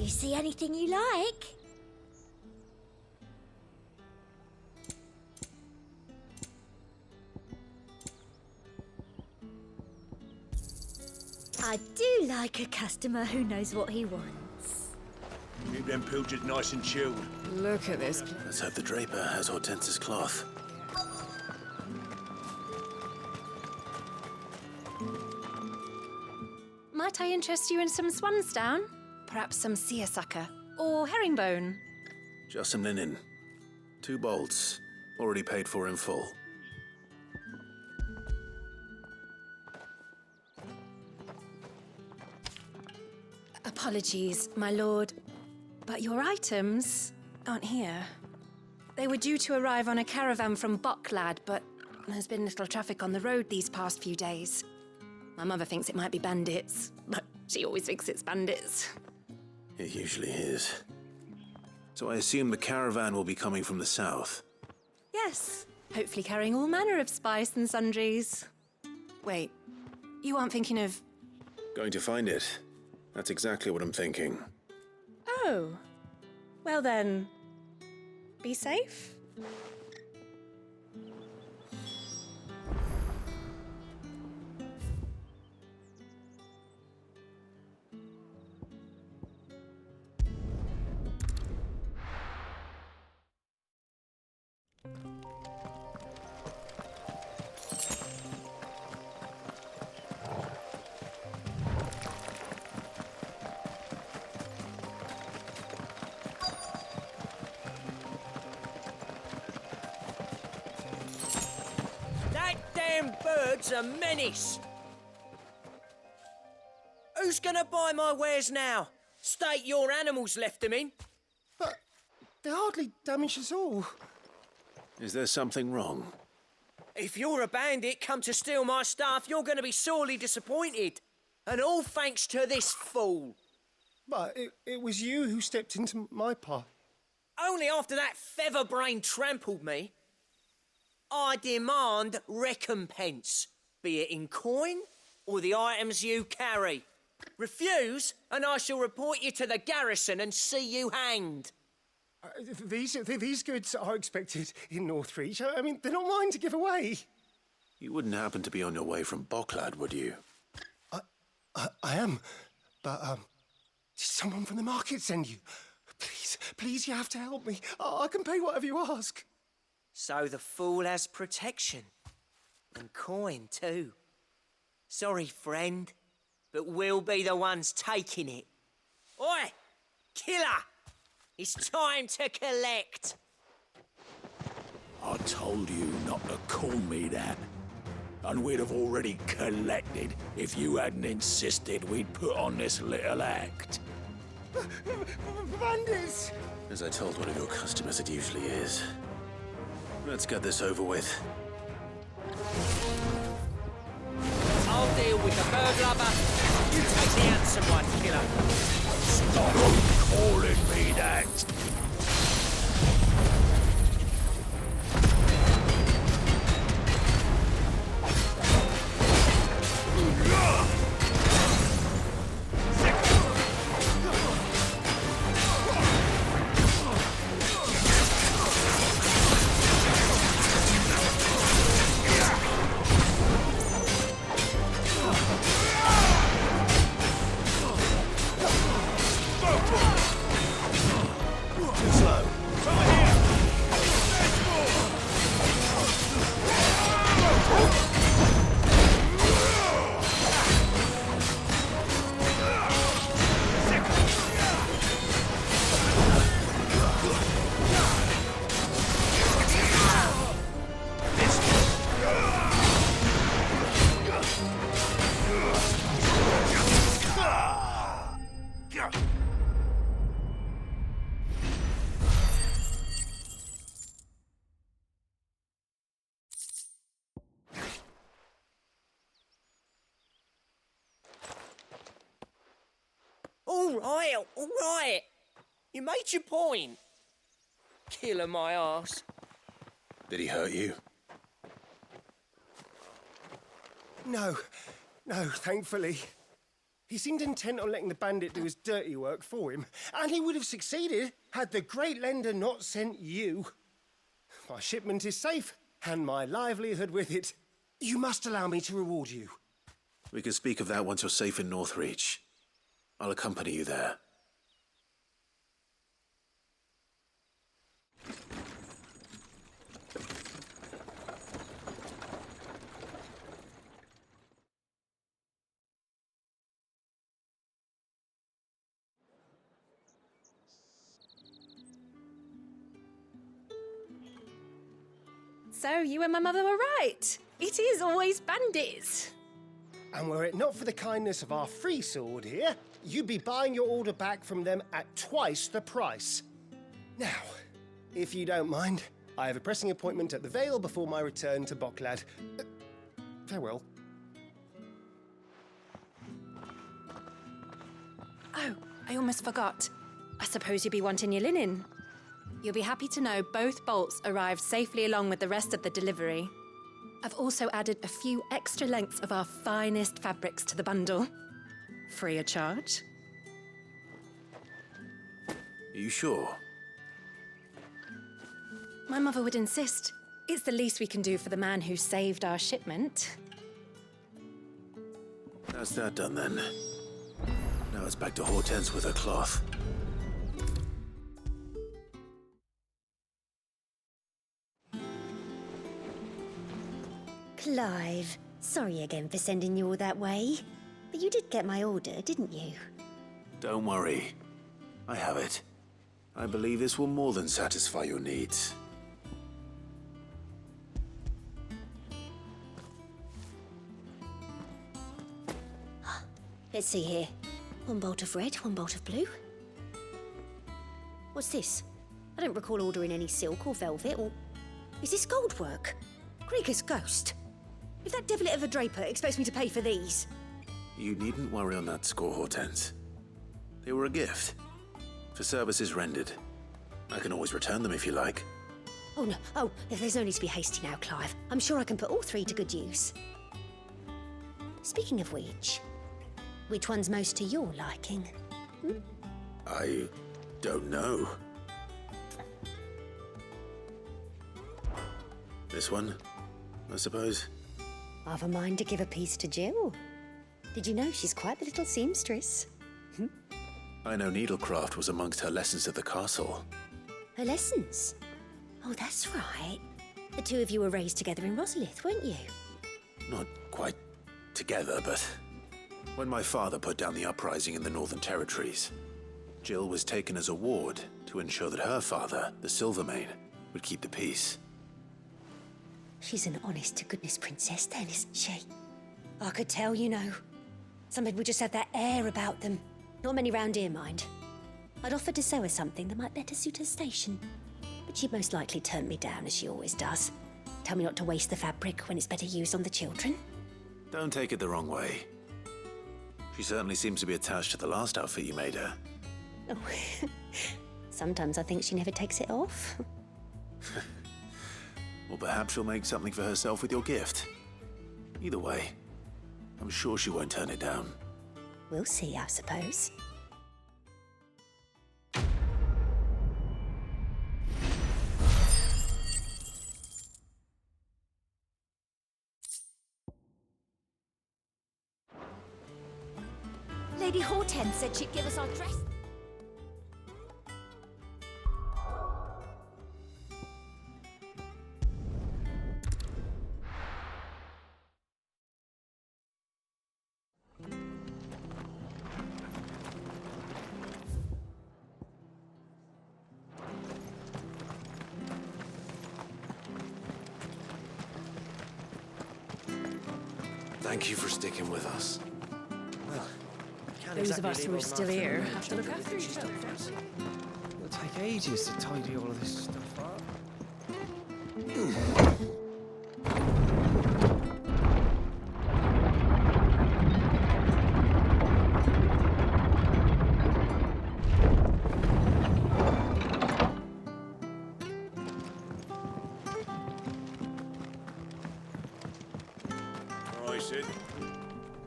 You see anything you like? I do like a customer who knows what he wants. Keep them pilchards nice and chilled. Look at this. Let's hope the draper has Hortense's cloth. Might I interest you in some swansdown? Perhaps some seersucker or herringbone? Just some linen. 2 bolts. Already paid for in full. Apologies, my lord, but your items aren't here. They were due to arrive on a caravan from Boklad, but there's been little traffic on the road these past few days. My mother thinks it might be bandits, but she always thinks it's bandits. It usually is. So I assume the caravan will be coming from the south. Yes, hopefully carrying all manner of spice and sundries. Wait, you aren't thinking of... Going to find it. That's exactly what I'm thinking. Oh, well then, be safe. Bird's a menace. Who's gonna buy my wares now? State your animals left them in. But they hardly damage us all. Is there something wrong? If you're a bandit come to steal my stuff, you're gonna be sorely disappointed. And all thanks to this fool. But it was you who stepped into my path. Only after that feather-brain trampled me. I demand recompense, be it in coin or the items you carry. Refuse, and I shall report you to the garrison and see you hanged. These goods are expected in Northreach. I mean, they're not mine to give away. You wouldn't happen to be on your way from Boklad, would you? I am, but did someone from the market send you? Please, you have to help me. I can pay whatever you ask. So the fool has protection. And coin, too. Sorry, friend, but we'll be the ones taking it. Oi! Killer! It's time to collect! I told you not to call me that. And we'd have already collected if you hadn't insisted we'd put on this little act. Bandits! As I told one of your customers, it usually is. Let's get this over with. I'll deal with the bird lover. You take the handsome one, killer. Stop calling me that! All right. You made your point. Killer my arse. Did he hurt you? No, thankfully. He seemed intent on letting the bandit do his dirty work for him, and he would have succeeded had the great lender not sent you. My shipment is safe, and my livelihood with it. You must allow me to reward you. We can speak of that once you're safe in Northreach. I'll accompany you there. So, you and my mother were right. It is always bandits. And were it not for the kindness of our free sword here, you'd be buying your order back from them at twice the price. Now, if you don't mind, I have a pressing appointment at the Vale before my return to Boklad. Farewell. Oh, I almost forgot. I suppose you'll be wanting your linen. You'll be happy to know both bolts arrived safely along with the rest of the delivery. I've also added a few extra lengths of our finest fabrics to the bundle. Free of charge. Are you sure? My mother would insist. It's the least we can do for the man who saved our shipment. That's that done then. Now it's back to Hortense with her cloth. Clive, sorry again for sending you all that way. But you did get my order, didn't you? Don't worry. I have it. I believe this will more than satisfy your needs. Let's see here. One bolt of red, one bolt of blue. What's this? I don't recall ordering any silk or velvet or... Is this gold work? Krieger's ghost? If that devilit of a draper expects me to pay for these... You needn't worry on that score, Hortense. They were a gift. For services rendered. I can always return them if you like. Oh, no. Oh, there's no need to be hasty now, Clive. I'm sure I can put all three to good use. Speaking of which one's most to your liking? I don't know. This one, I suppose. I've a mind to give a piece to Jill. Did you know she's quite the little seamstress? I know needlecraft was amongst her lessons at the castle. Her lessons? Oh, that's right. The two of you were raised together in Rosalith, weren't you? Not quite together, but when my father put down the uprising in the Northern Territories, Jill was taken as a ward to ensure that her father, the Silvermane, would keep the peace. She's an honest-to-goodness princess then, isn't she? I could tell, you know. Some people just have that air about them. Not many round here, mind. I'd offered to sew her something that might better suit her station. But she'd most likely turn me down, as she always does. Tell me not to waste the fabric when it's better used on the children. Don't take it the wrong way. She certainly seems to be attached to the last outfit you made her. Oh, sometimes I think she never takes it off. Or perhaps she'll make something for herself with your gift. Either way, I'm sure she won't turn it down. We'll see, I suppose. Lady Hortense said she'd give us our dress. Thank you for sticking with us. Well, can't Those of exactly us leave who are on still our here feet. have to look after each other. It'll take ages to tidy all of this stuff up.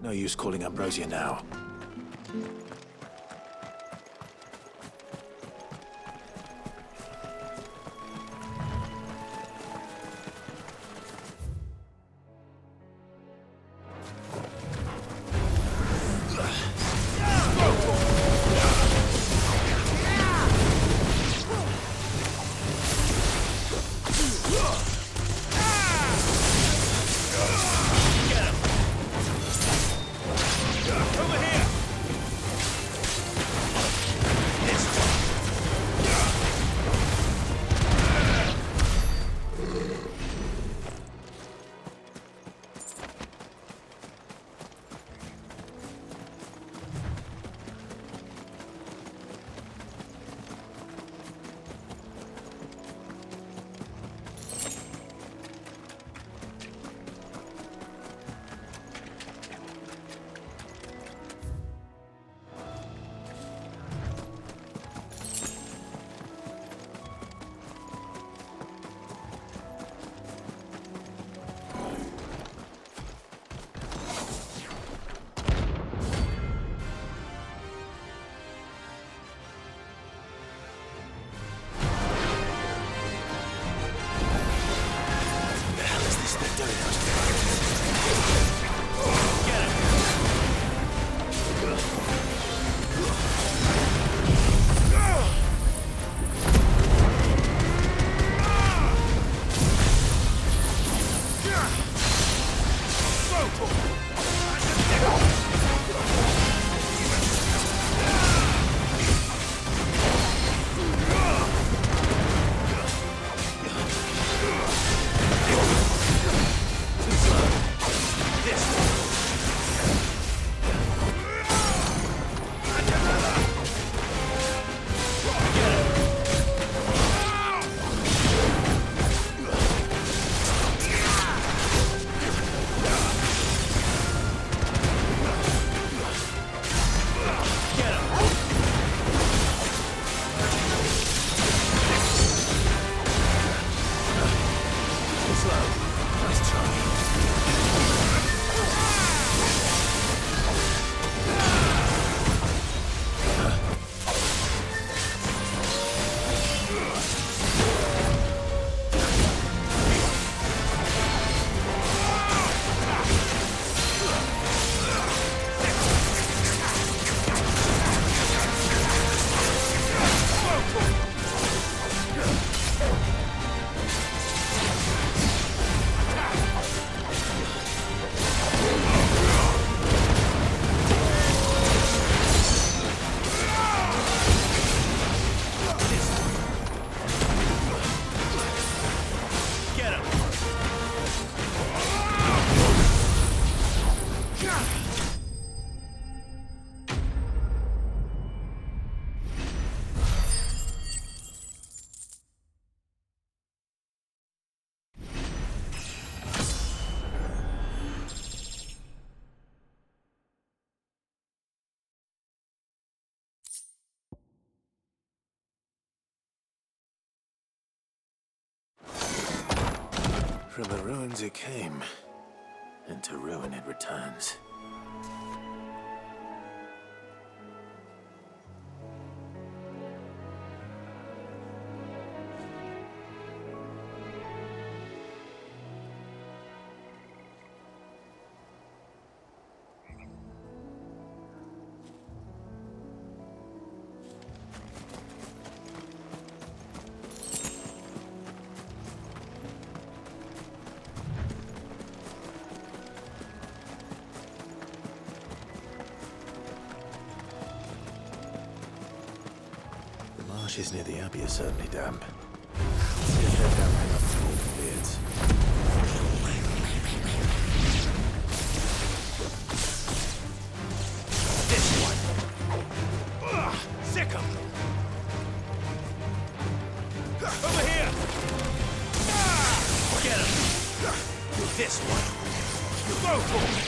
No use calling Ambrosia now. From the ruins it came, and to ruin it returns. Marshes near the Abbey are certainly damp. See if they're damping up to all the beards. This one! Ugh! Sick 'em! Over here! Ah! Get him! This one! Go for it!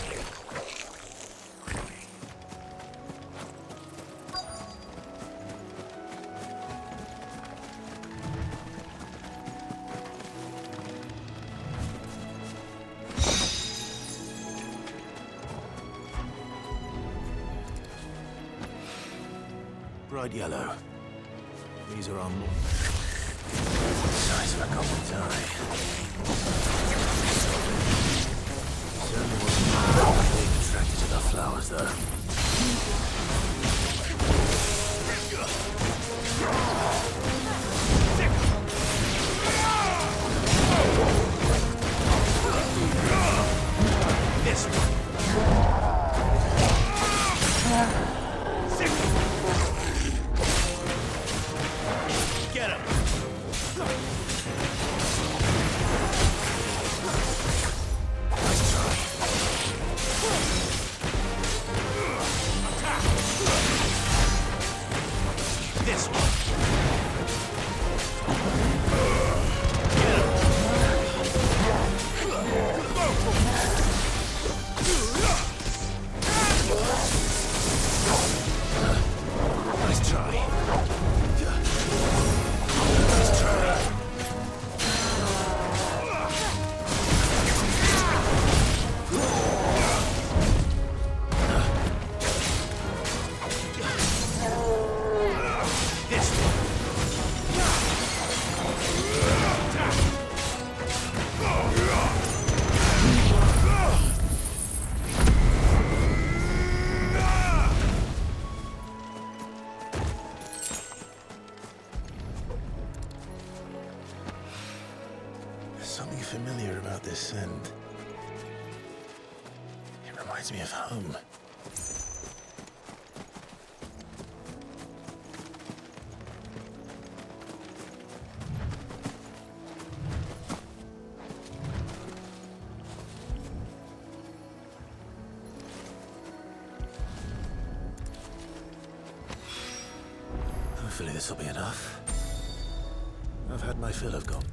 Bright yellow. These are on size of a goblin's eye. Certainly wasn't being attracted to the flowers, though. This one. Get him. Nice try. Attack. This one. Get him. Nice try. Nice try. This one. There's something familiar about this scent. It reminds me of home. Hopefully this will be enough. I've had my fill of gold.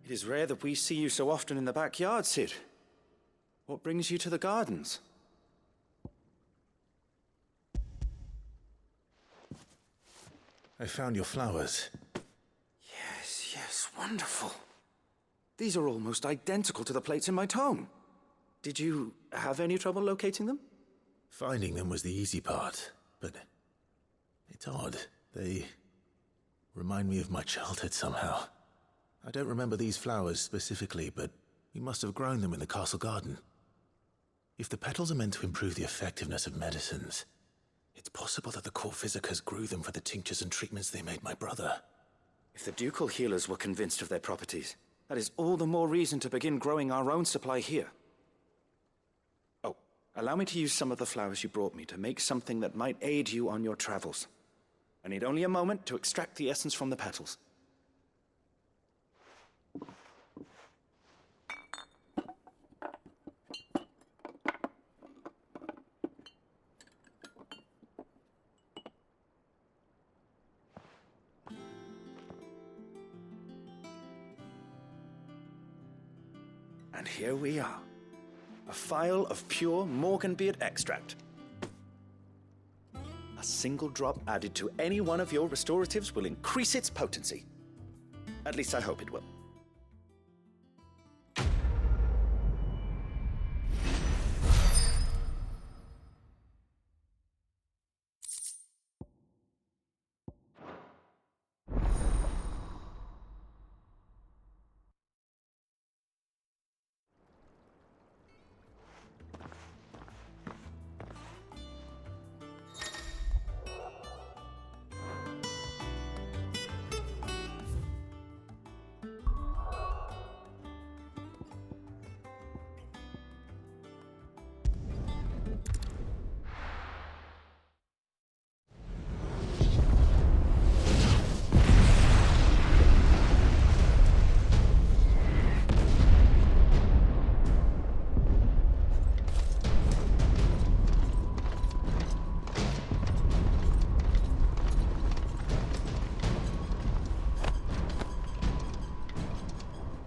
It is rare that we see you so often in the backyard, Sid. What brings you to the gardens? I found your flowers. Yes, wonderful. These are almost identical to the plates in my tome. Did you have any trouble locating them? Finding them was the easy part, but it's odd. They remind me of my childhood somehow. I don't remember these flowers specifically, but we must have grown them in the castle garden. If the petals are meant to improve the effectiveness of medicines, it's possible that the court physicers grew them for the tinctures and treatments they made my brother. If the ducal healers were convinced of their properties, that is all the more reason to begin growing our own supply here. Oh, allow me to use some of the flowers you brought me to make something that might aid you on your travels. I need only a moment to extract the essence from the petals. And here we are. A phial of pure Morganbeard extract. A single drop added to any one of your restoratives will increase its potency. At least I hope it will.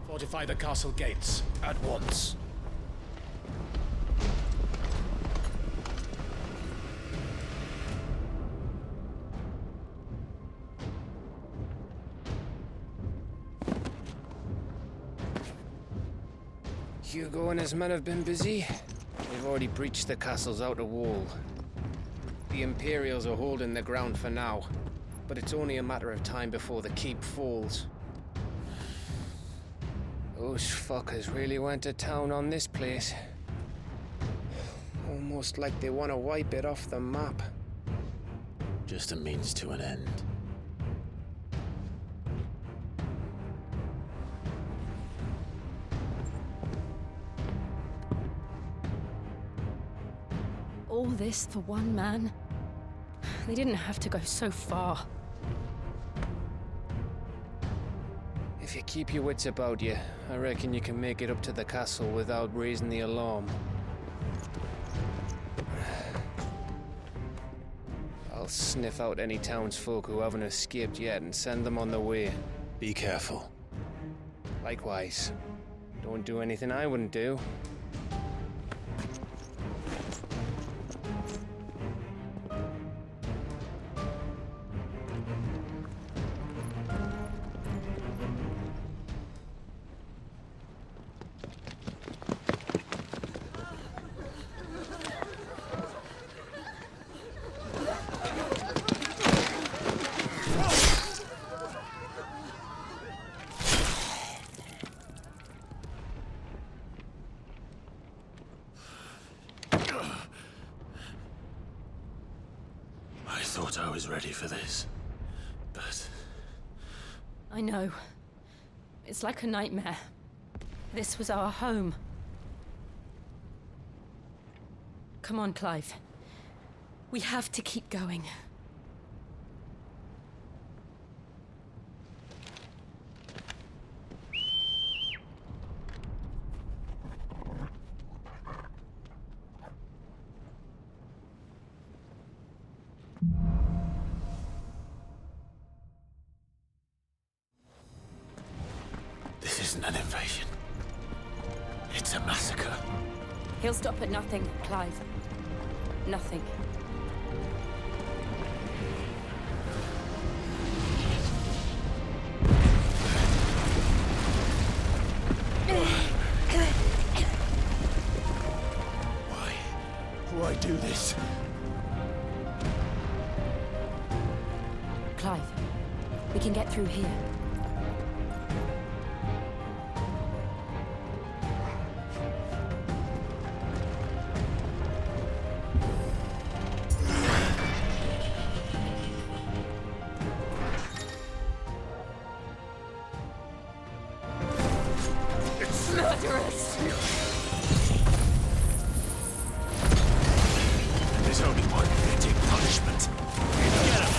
Fortify the castle gates at once. Hugo and his men have been busy. They've already breached the castle's outer wall. The Imperials are holding the ground for now, but it's only a matter of time before the keep falls. Those fuckers really went to town on this place. Almost like they want to wipe it off the map. Just a means to an end. All this for one man? They didn't have to go so far. If you keep your wits about you, I reckon you can make it up to the castle without raising the alarm. I'll sniff out any townsfolk who haven't escaped yet and send them on their way. Be careful. Likewise. Don't do anything I wouldn't do. I thought I was ready for this, but... I know. It's like a nightmare. This was our home. Come on, Clive. We have to keep going. This isn't an invasion. It's a massacre. He'll stop at nothing, Clive. Nothing. Why do this? Clive, we can get through here. There's only one fitting punishment. Get him!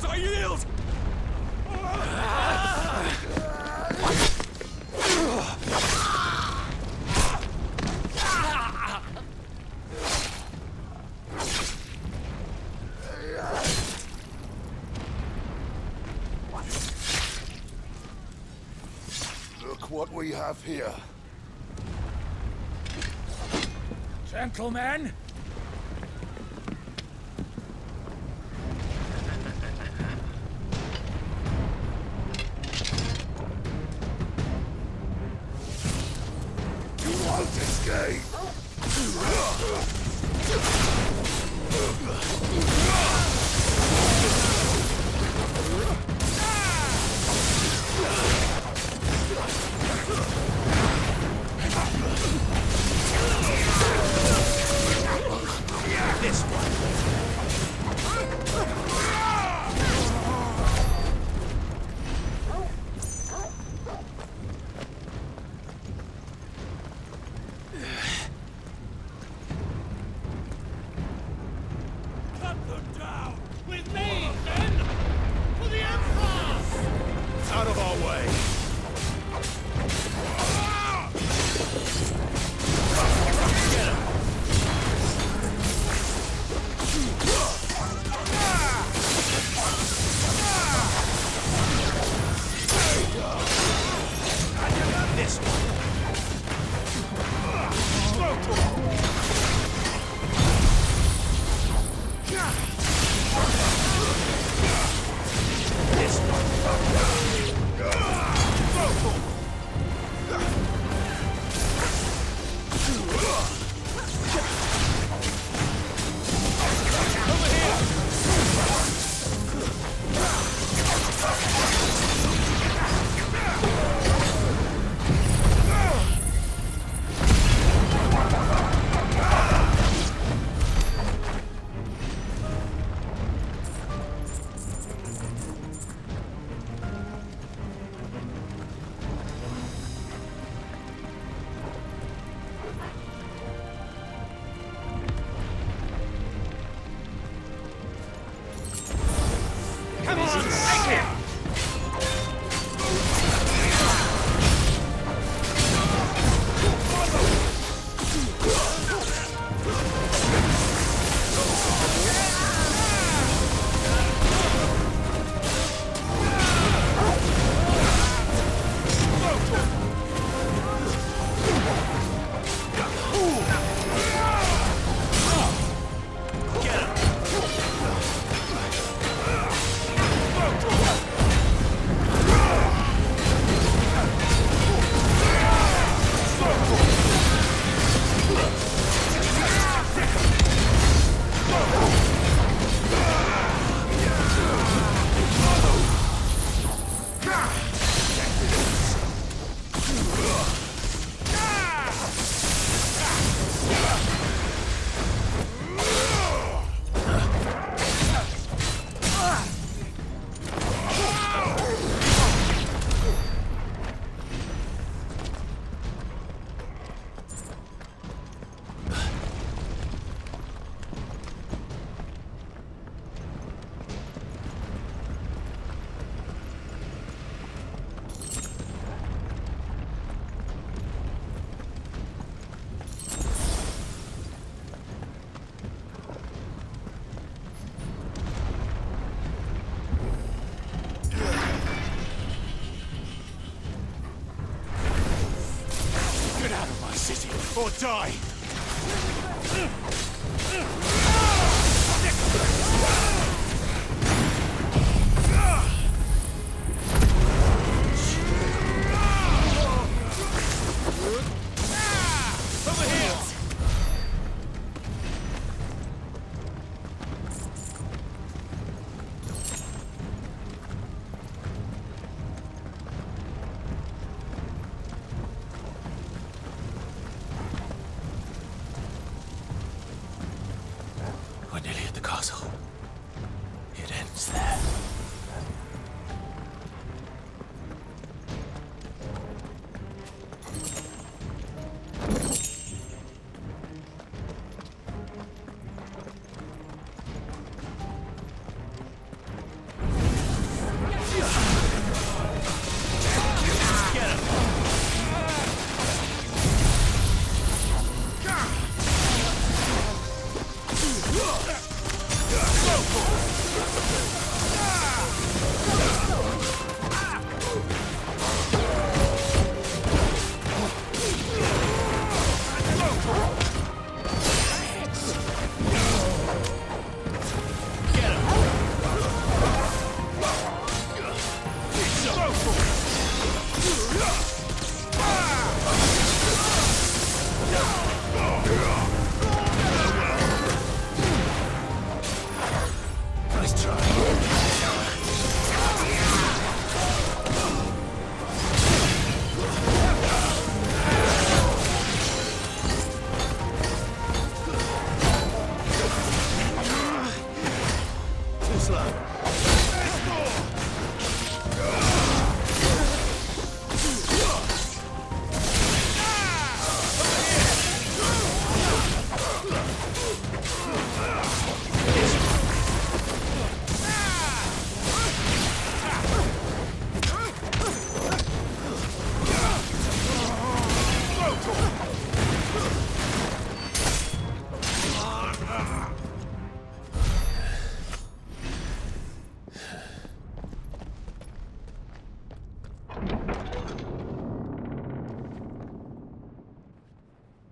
I yield! Look what we have here. Gentlemen! Escape! Or die! Over here! We're nearly at the castle. It ends there.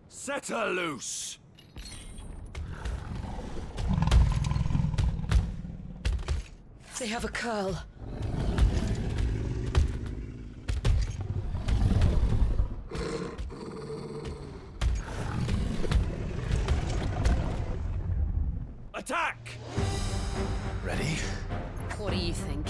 Set her loose! They have a curl. Attack! Ready? What do you think?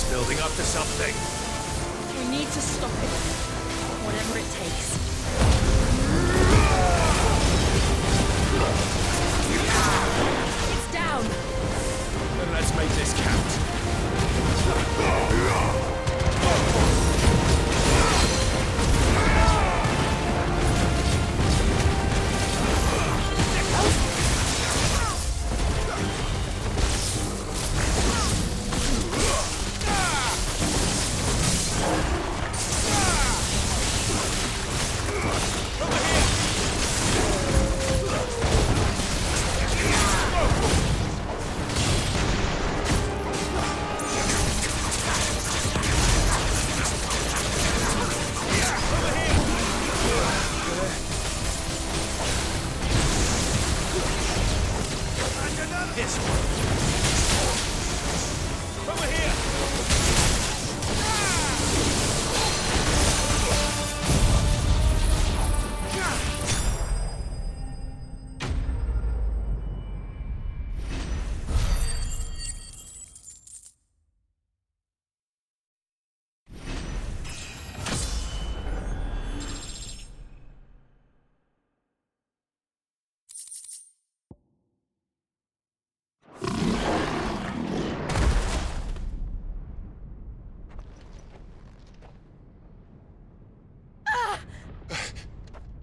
Building up to something. We need to stop it. Whatever it takes. It's down! Then let's make this count. This one. Over here!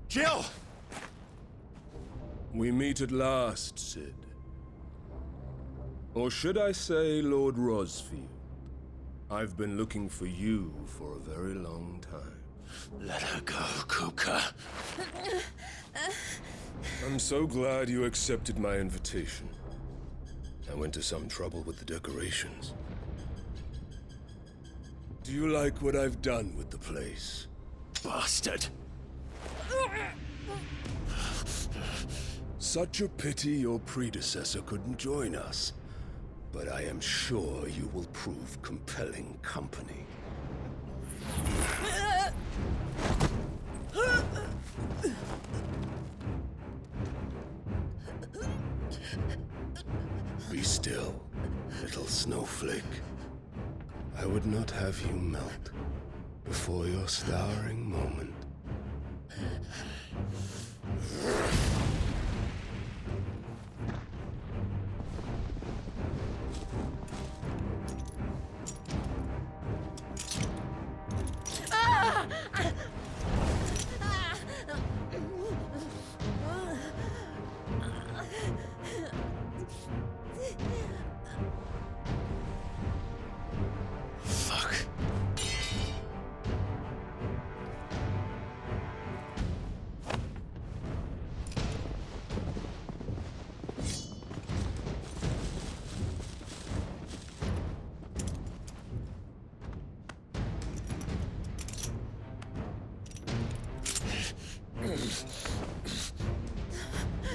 Jill! We meet at last, Sid. Or should I say, Lord Rosfield? I've been looking for you for a very long time. Let her go, Kupka. I'm so glad you accepted my invitation. I went to some trouble with the decorations. Do you like what I've done with the place? Bastard. Such a pity your predecessor couldn't join us. But I am sure you will prove compelling company. Be still, little snowflake. I would not have you melt before your starring moment.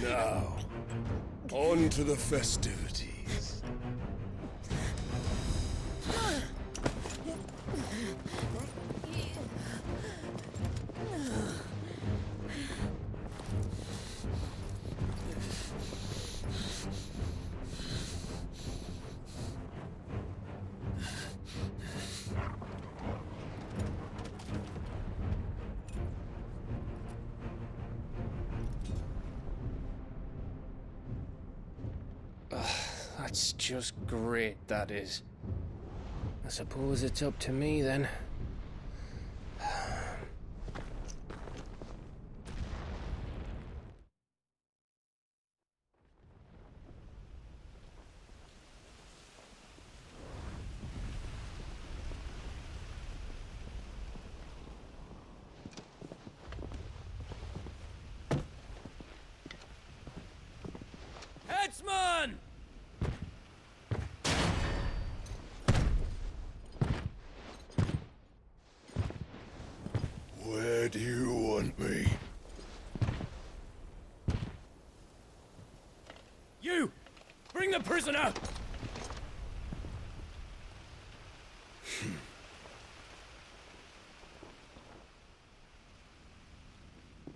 Now, on to the festivities. That's just great, that is. I suppose it's up to me then. Headsman! Where do you want me? You! Bring the prisoner!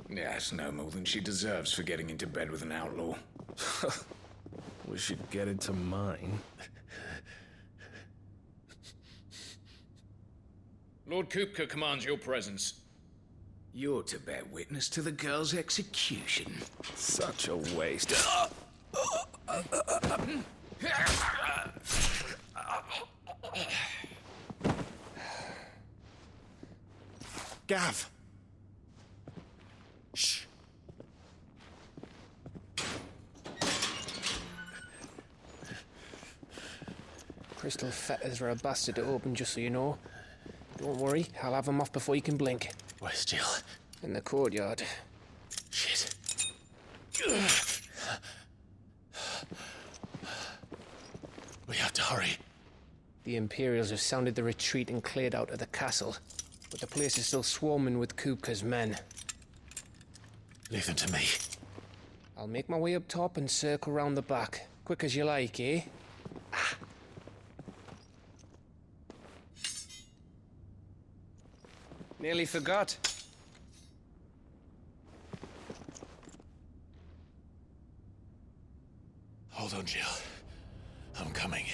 That's no more than she deserves for getting into bed with an outlaw. We should get into mine. Lord Kupka commands your presence. You're to bear witness to the girl's execution. Such a waste. Gav! Shh. Crystal fetters are a bastard to open, just so you know. Don't worry, I'll have them off before you can blink. Where's Jill? In the courtyard. Shit. We have to hurry. The Imperials have sounded the retreat and cleared out of the castle, but the place is still swarming with Kupka's men. Leave them to me. I'll make my way up top and circle round the back. Quick as you like, eh? Nearly forgot. Hold on, Jill. I'm coming.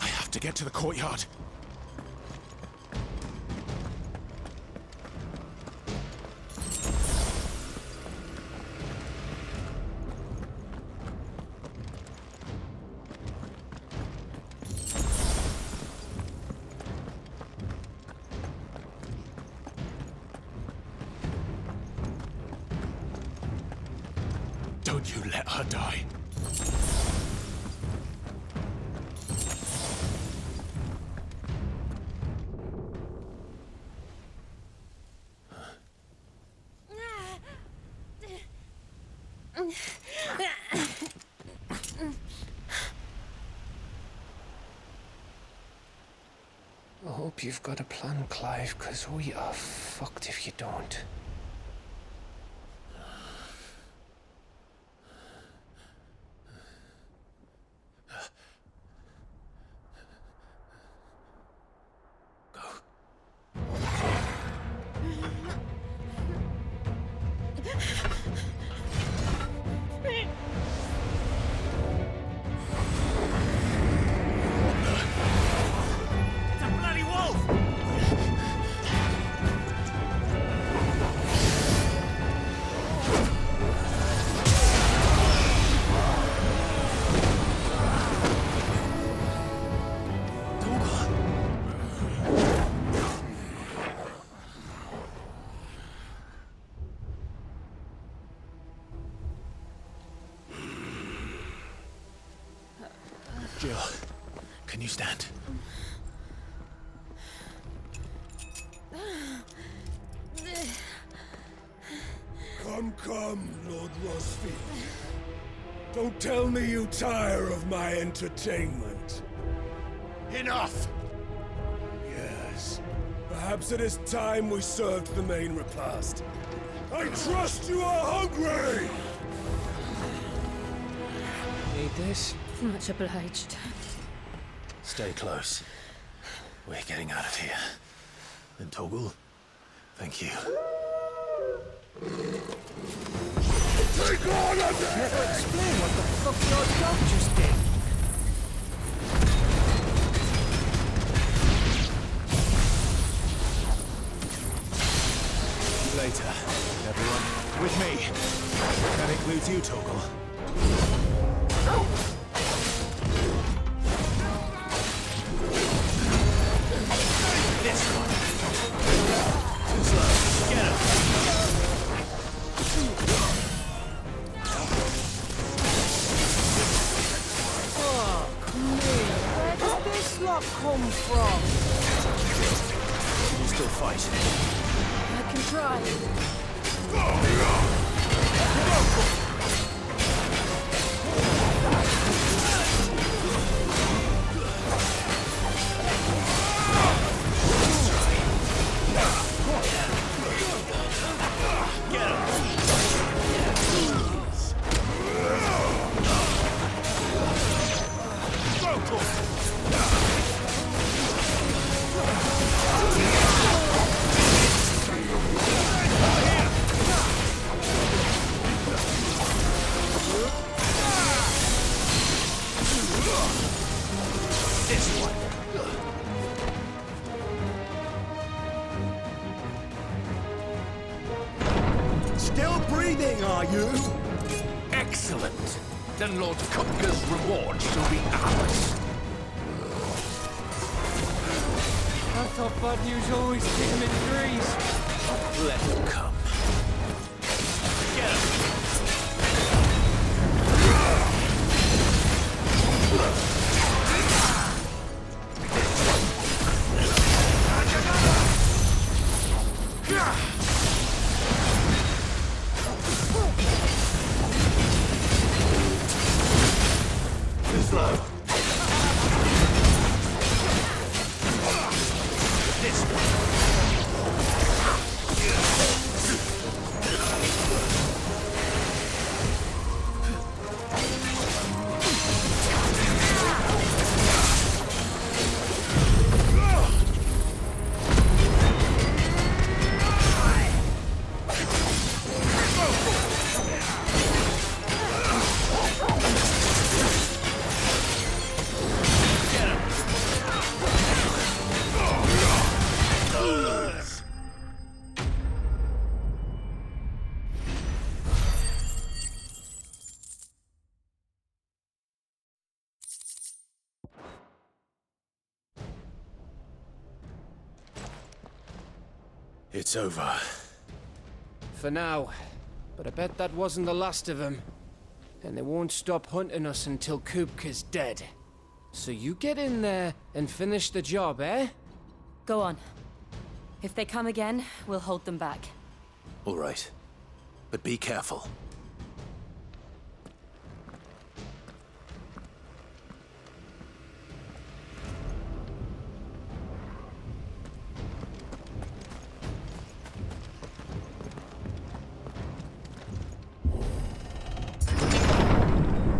I have to get to the courtyard. Don't you let her die. I hope you've got a plan, Clive, because we are fucked if you don't. Jill, can you stand? Come, Lord Rosfield. Don't tell me you tire of my entertainment. Enough! Yes, perhaps it is time we served the main repast. I trust you are hungry! Need this? Much obliged. Stay close. We're getting out of here. And Torgal, thank you. Take on of them! Never explain what the fuck your dog just did. Later, everyone. With me. That includes you, Torgal. This one. Too slow. Get him. Fuck me. Where does this lot come from? Can you still fight? I can try. Still breathing, are you? Excellent. Then Lord Kupka's reward shall be ours. I thought bad news always came in threes. Let them come. Get him! It's over. For now. But I bet that wasn't the last of them. And they won't stop hunting us until Kupka's dead. So you get in there and finish the job, eh? Go on. If they come again, we'll hold them back. All right. But be careful.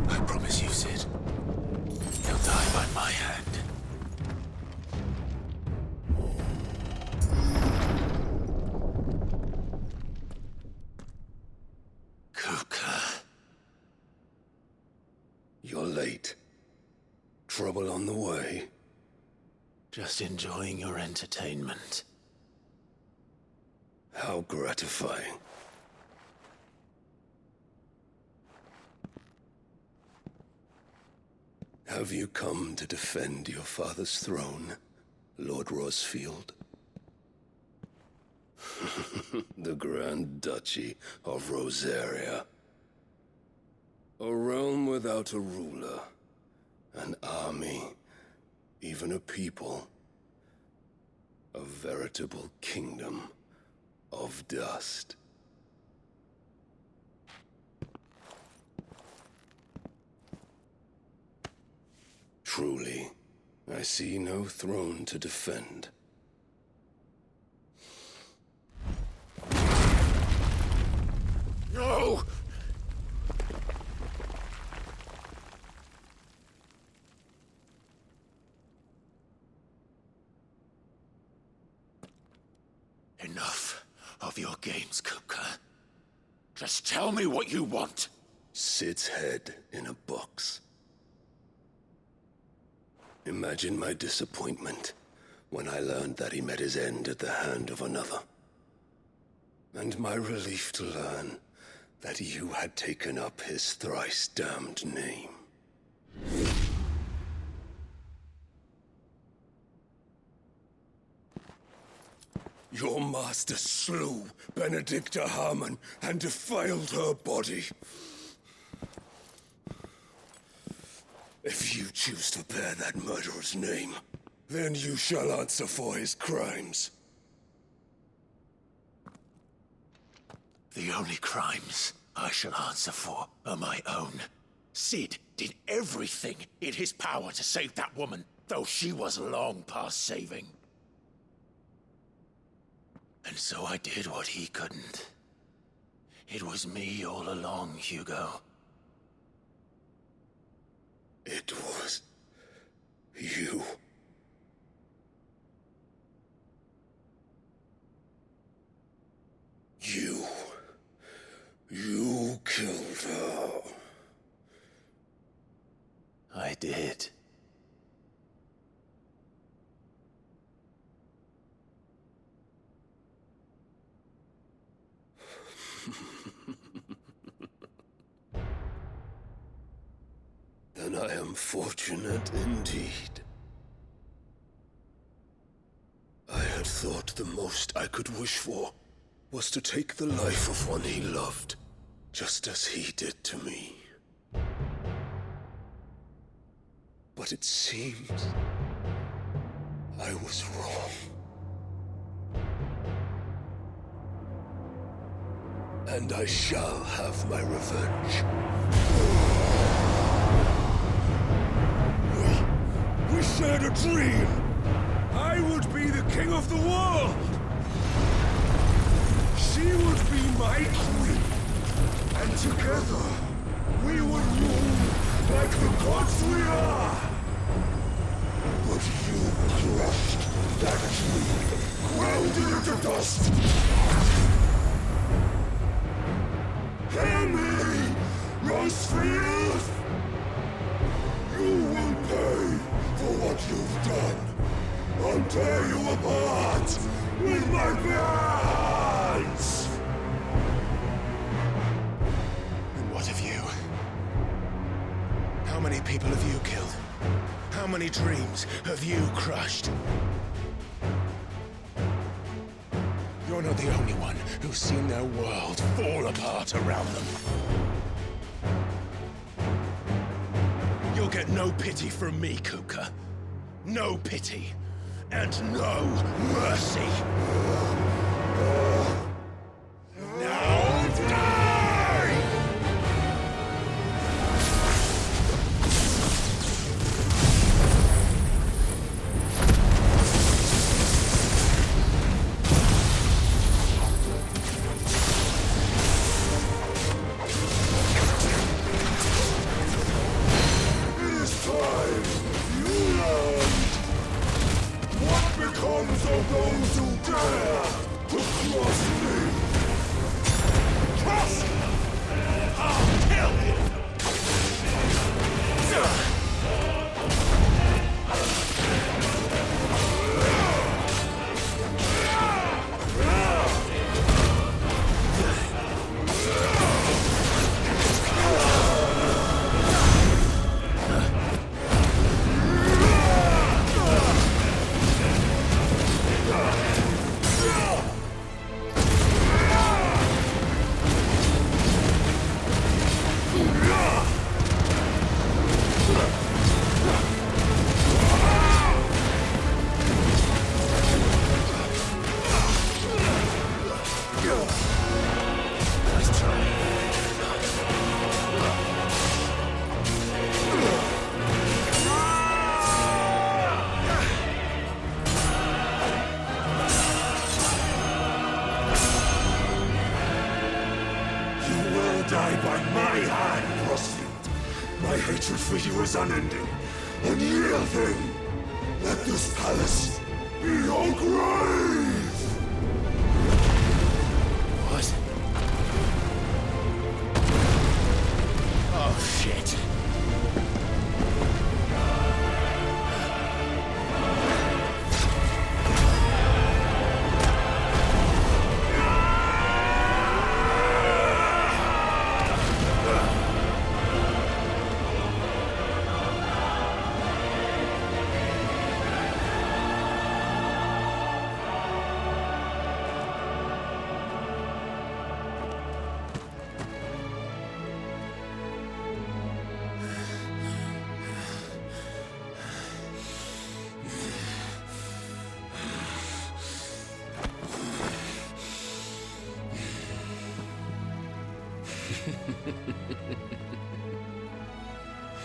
I promise you, Sid. He'll die by my hand. Kupka. You're late. Trouble on the way? Just enjoying your entertainment. How gratifying. Have you come to defend your father's throne, Lord Rosfield? The Grand Duchy of Rosaria. A realm without a ruler, an army, even a people. A veritable kingdom of dust. Truly, I see no throne to defend. No! Enough of your games, Kupka. Just tell me what you want. Sid's head in a box. Imagine my disappointment when I learned that he met his end at the hand of another. And my relief to learn that you had taken up his thrice-damned name. Your master slew Benedicta Harmon and defiled her body. If you choose to bear that murderer's name, then you shall answer for his crimes. The only crimes I shall answer for are my own. Sid did everything in his power to save that woman, though she was long past saving. And so I did what he couldn't. It was me all along, Hugo. It was you. You killed her. I did. Then I am fortunate indeed. I had thought the most I could wish for was to take the life of one he loved, just as he did to me. But it seems I was wrong. And I shall have my revenge. We shared a dream! I would be the king of the world! She would be my queen! And together, we would rule like the gods we are! But you crushed that dream, ground it into dust! Hear me, Rosfield! You will pay for what you've done. I'll tear you apart with my bare hands! And what of you? How many people have you killed? How many dreams have you crushed? You're You're the only one who's seen their world fall apart around them. You'll get no pity from me, Kupka. No pity. And no mercy. Now die! It is time you learned what becomes of those who dare to cross me. Cross! I'll kill him! Die by my hand, Rosfield. My hatred for you is unending, unyielding. Let this palace be your grave! What? Oh, shit.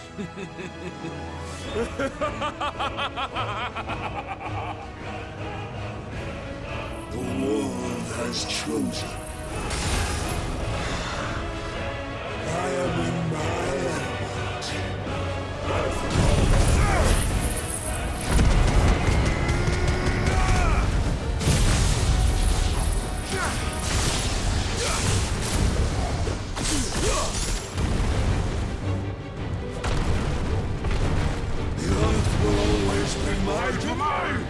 The world has chosen. I am in my The earth will always be my domain!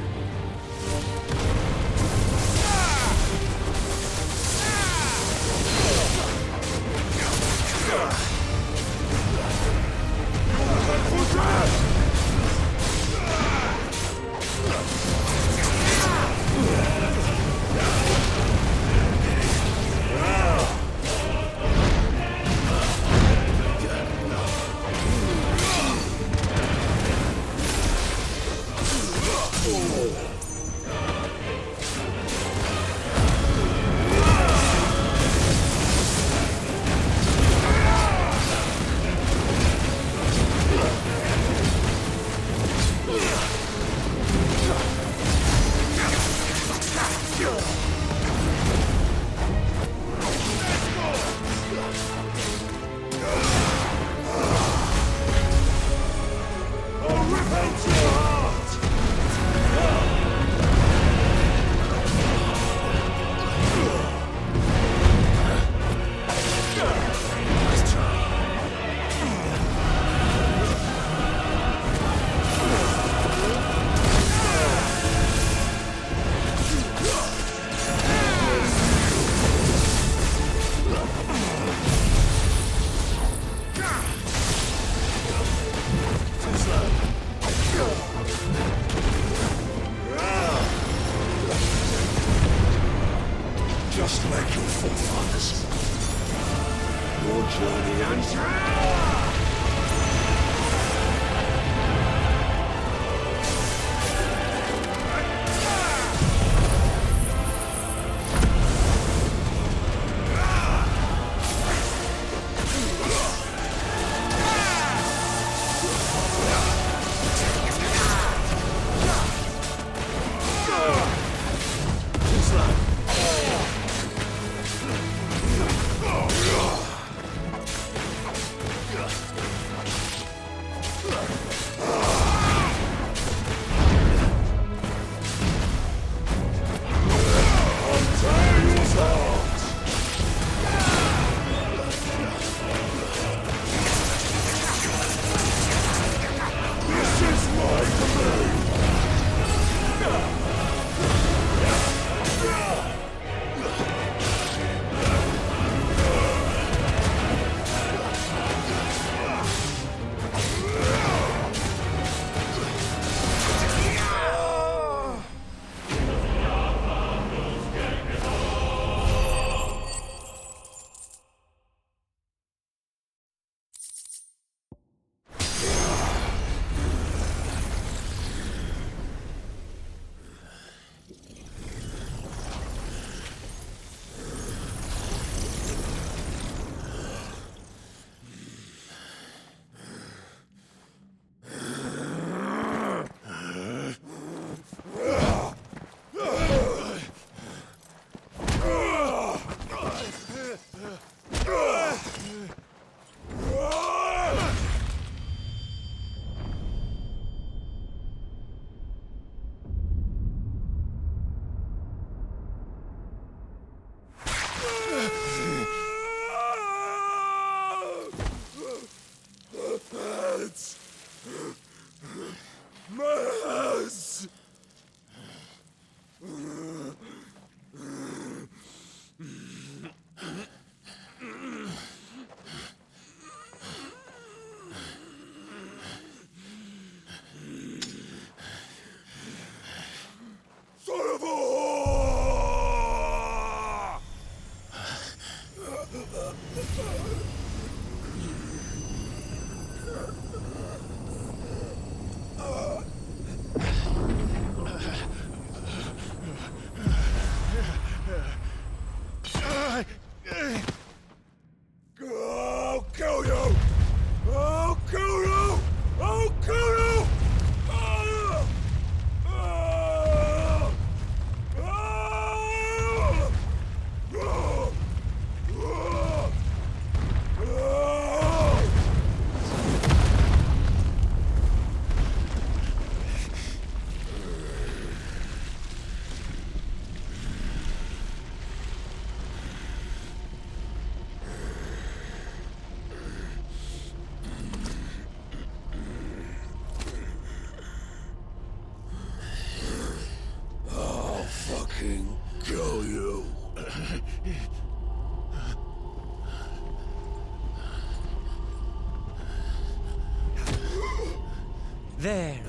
There.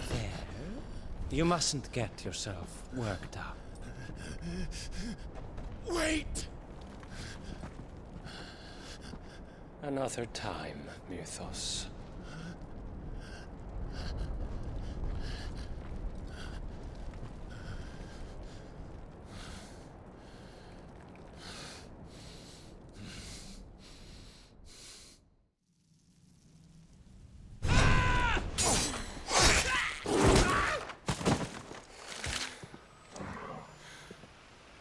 You mustn't get yourself worked up. Wait! Another time, Mythos.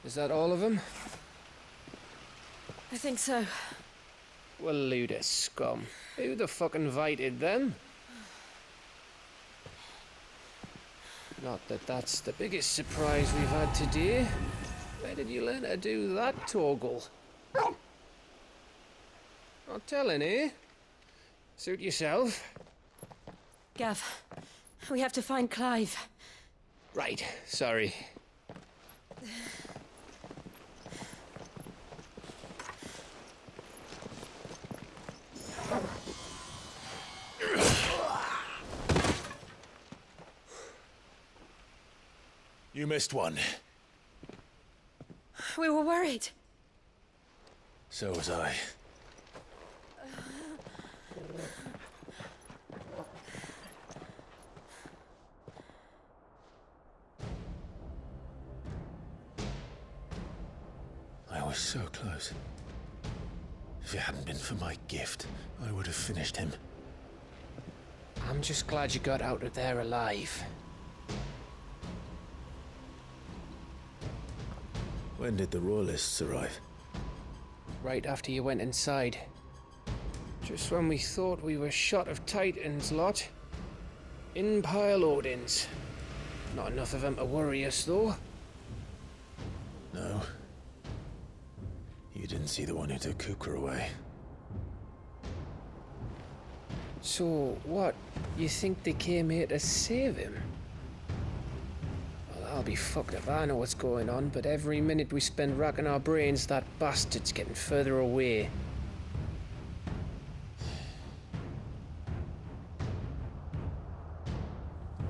Is that all of them? I think so. Well, load of scum. Who the fuck invited them? Not that that's the biggest surprise we've had today. Where did you learn to do that, Torgal? Not telling, eh? Suit yourself. Gav, we have to find Clive. Right, sorry. You missed one. We were worried. So was I. I was so close. If it hadn't been for my gift, I would have finished him. I'm just glad you got out of there alive. When did the Royalists arrive? Right after you went inside. Just when we thought we were shot of Titans, lot. In pile Odins. Not enough of them to worry us, though. No. You didn't see the one who took Kupka away. So, what? You think they came here to save him? Well, I'll be fucked if I know what's going on, but every minute we spend racking our brains, that bastard's getting further away.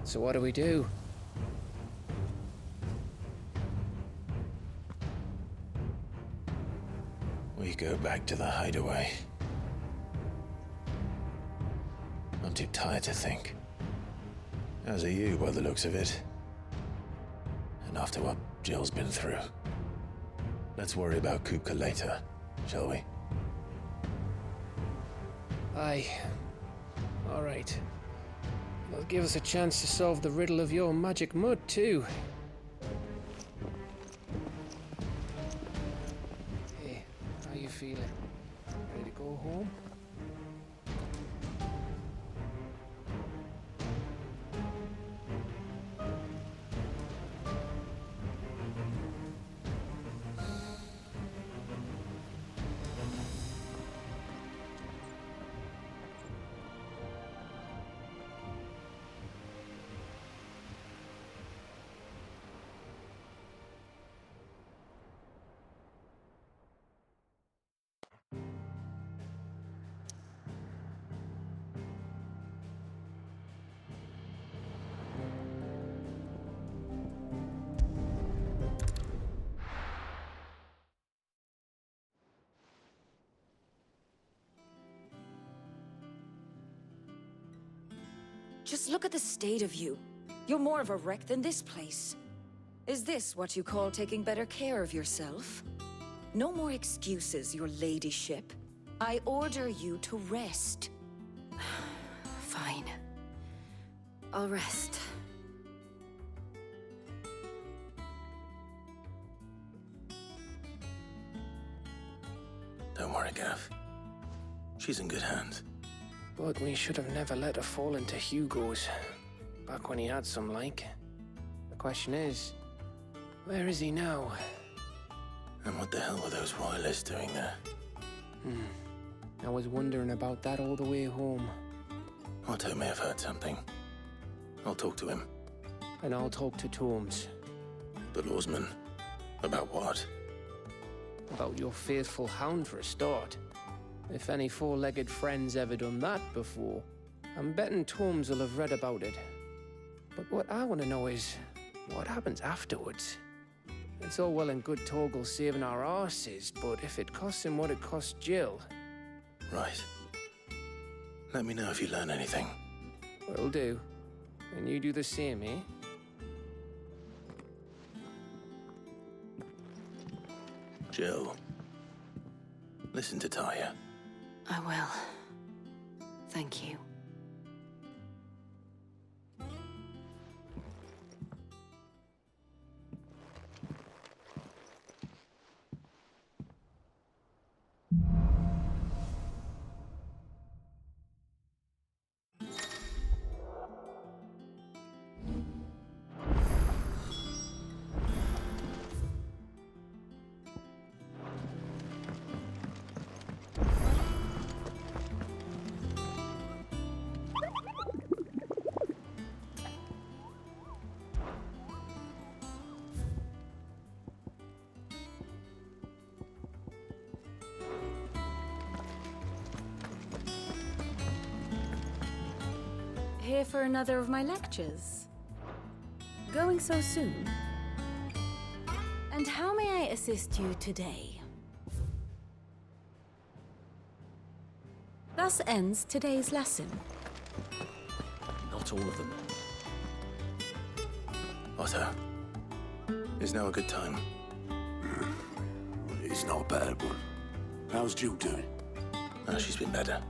So what do we do? We go back to the hideaway. I'm too tired to think. As are you, by the looks of it. And after what Jill's been through. Let's worry about Kupka later, shall we? Aye. All right. That'll give us a chance to solve the riddle of your magic mud, too. Hey, how you feeling? Ready to go home? Just look at the state of you. You're more of a wreck than this place. Is this what you call taking better care of yourself? No more excuses, your ladyship. I order you to rest. Fine. I'll rest. Don't worry, Gav. She's in good hands. But we should have never let her fall into Hugo's. Back when he had some like. The question is, where is he now? And what the hell were those royalists doing there? I was wondering about that all the way home. Otto may have heard something. I'll talk to him. And I'll talk to Tomes. The lawsman? About what? About your faithful hound for a start. If any four-legged friend's ever done that before, I'm betting Tomes will have read about it. But what I want to know is, what happens afterwards? It's all well and good Torgal saving our arses, but if it costs him what it cost Jill... Right. Let me know if you learn anything. Will do. And you do the same, eh? Jill, listen to Taya. I will. Thank you. Here for another of my lectures? Going so soon? And how may I assist you today? Thus ends today's lesson. Not all of them. Otto, is now a good time? It's not a bad one. How's Jill doing? Oh, she's been better.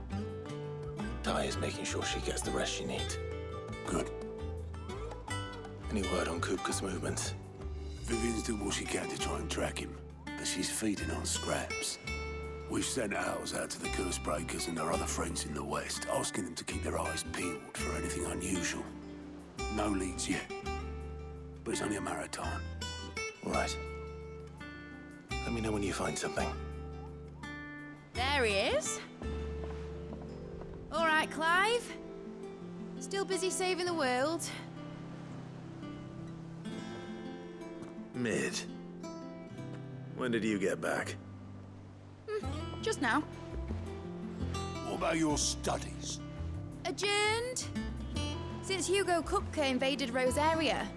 Taya's making sure she gets the rest she needs. Good. Any word on Kupka's movements? Vivian's doing what she can to try and track him, but she's feeding on scraps. We've sent ours out to the Curse Breakers and their other friends in the West, asking them to keep their eyes peeled for anything unusual. No leads yet, but it's only a matter of time. All right. Let me know when you find something. There he is. All right, Clive. Still busy saving the world. Mid. When did you get back? Just now. What about your studies? Adjourned. Since Hugo Kupka invaded Rosaria.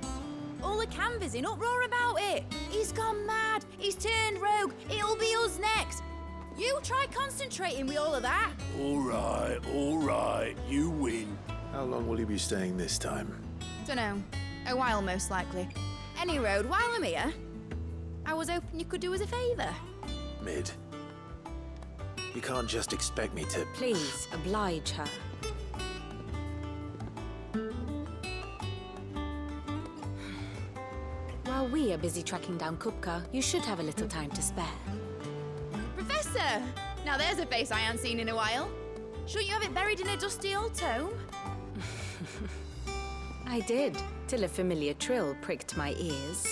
All the canvassers in uproar about it. He's gone mad. He's turned rogue. It'll be us next. You try concentrating with all of that. All right. You win. How long will you be staying this time? Dunno. A while, most likely. Any road, while I'm here, I was hoping you could do us a favour. Mid. You can't just expect me to... Please, oblige her. While we are busy tracking down Kupka, you should have a little time to spare. Professor! Now there's a face I haven't seen in a while. Shouldn't you have it buried in a dusty old tome? I did, till a familiar trill pricked my ears.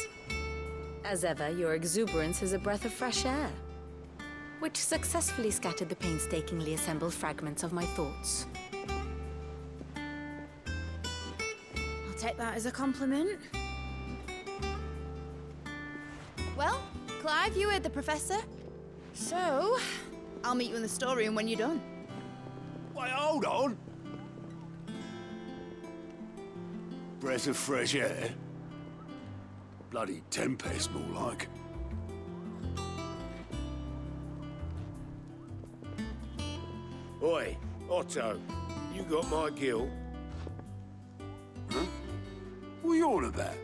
As ever, your exuberance is a breath of fresh air, which successfully scattered the painstakingly assembled fragments of my thoughts. I'll take that as a compliment. Well, Clive, you heard the professor. So, I'll meet you in the storeroom when you're done. Wait, hold on. Breath of fresh air. Bloody tempest, more like. Oi, Otto, you got my gill? Huh? What are you on about?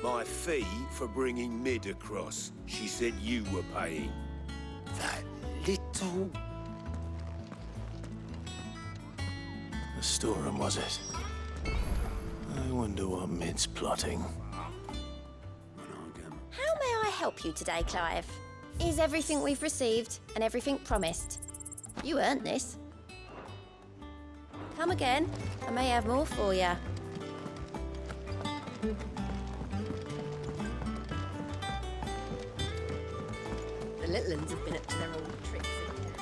My fee for bringing Mid across. She said you were paying. That little... The storeroom, was it? I wonder what Mid's plotting. How may I help you today, Clive? Is everything we've received and everything promised? You earned this. Come again. I may have more for you. The little ones have been up to their old tricks again.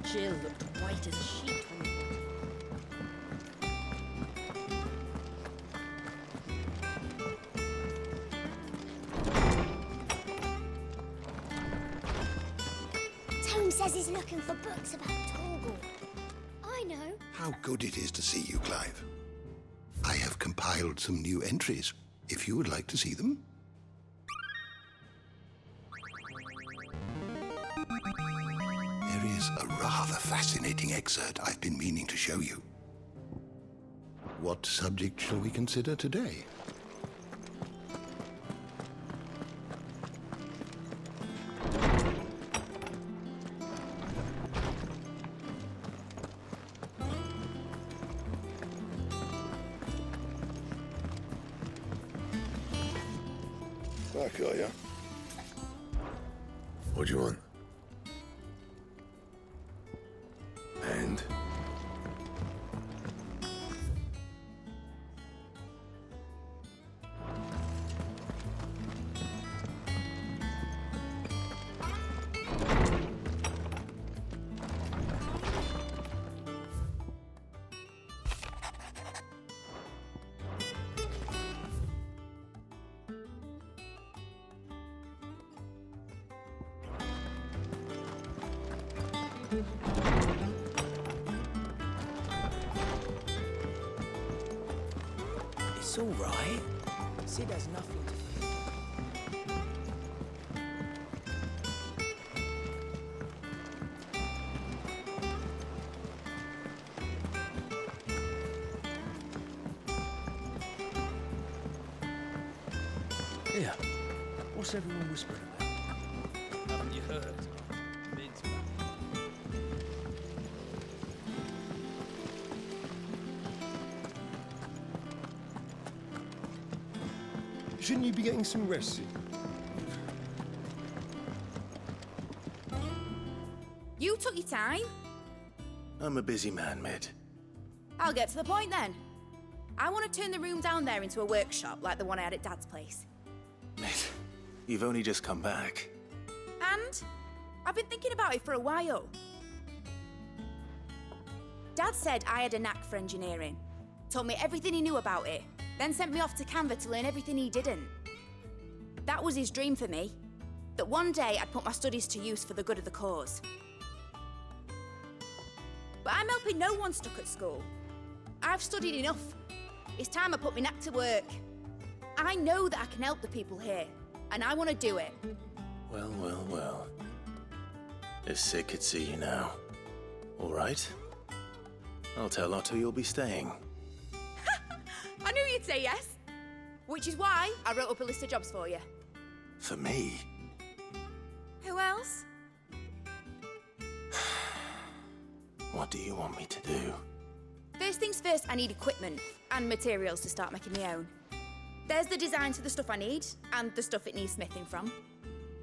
Jill looked white as a sheet when Tone says he's looking for books about Torgal. I I know. How good it is to see you, Clive. I have compiled some new entries, if you would like to see them. There is a rather fascinating excerpt I've been meaning to show you. What subject shall we consider today? Back, are ya? What do you want? And? It's all right. Sid has nothing to fear. Here, what's everyone whispering about? Haven't you heard? Mid's back. Shouldn't you be getting some rest soon? You took your time. I'm a busy man, Mid. I'll get to the point then. I want to turn the room down there into a workshop like the one I had at Dad's place. Mid, you've only just come back. And I've been thinking about it for a while. Dad said I had a knack for engineering, told me everything he knew about it, then sent me off to Canva to learn everything he didn't. That was his dream for me, that one day I'd put my studies to use for the good of the cause. But I'm helping no one stuck at school. I've studied enough. It's time I put my knack to work. I know that I can help the people here, and I want to do it. Well, well, well. If Sid could see you now. All right. I'll tell Otto you'll be staying. I knew you'd say yes. Which is why I wrote up a list of jobs for you. For me? Who else? What do you want me to do? First things first, I need equipment and materials to start making my own. There's the designs for the stuff I need and the stuff it needs smithing from.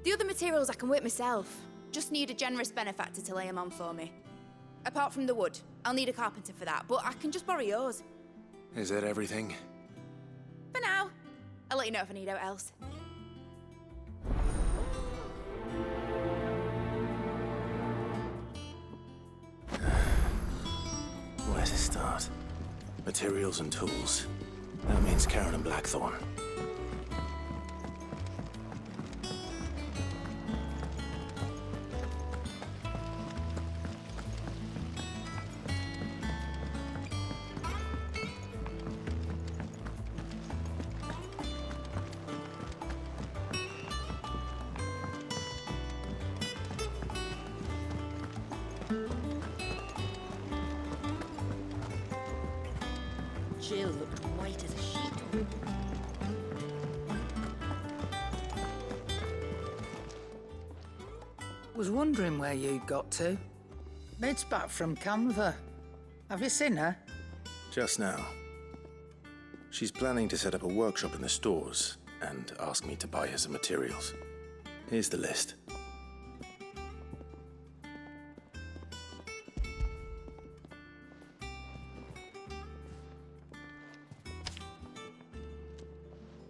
The other materials I can work myself. Just need a generous benefactor to lay them on for me. Apart from the wood, I'll need a carpenter for that, but I can just borrow yours. Is that everything? For now. I'll let you know if I need out else. Where to start? Materials and tools. That means Karen and Blackthorn. Jill looked white as a sheet. Was wondering where you'd got to. Mid's back from Canva. Have you seen her? Just now. She's planning to set up a workshop in the stores and ask me to buy her some materials. Here's the list.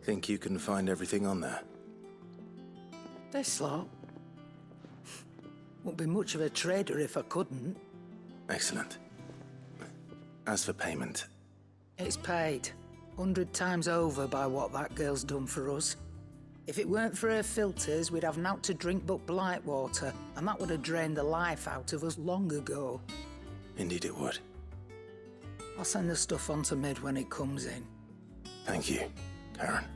Think you can find everything on there? This lot. Wouldn't be much of a trader if I couldn't. Excellent. As for payment... It's paid. 100 times over by what that girl's done for us. If it weren't for her filters, we'd have naught to drink but blight water, and that would have drained the life out of us long ago. Indeed it would. I'll send the stuff on to Mid when it comes in. Thank you, Karen.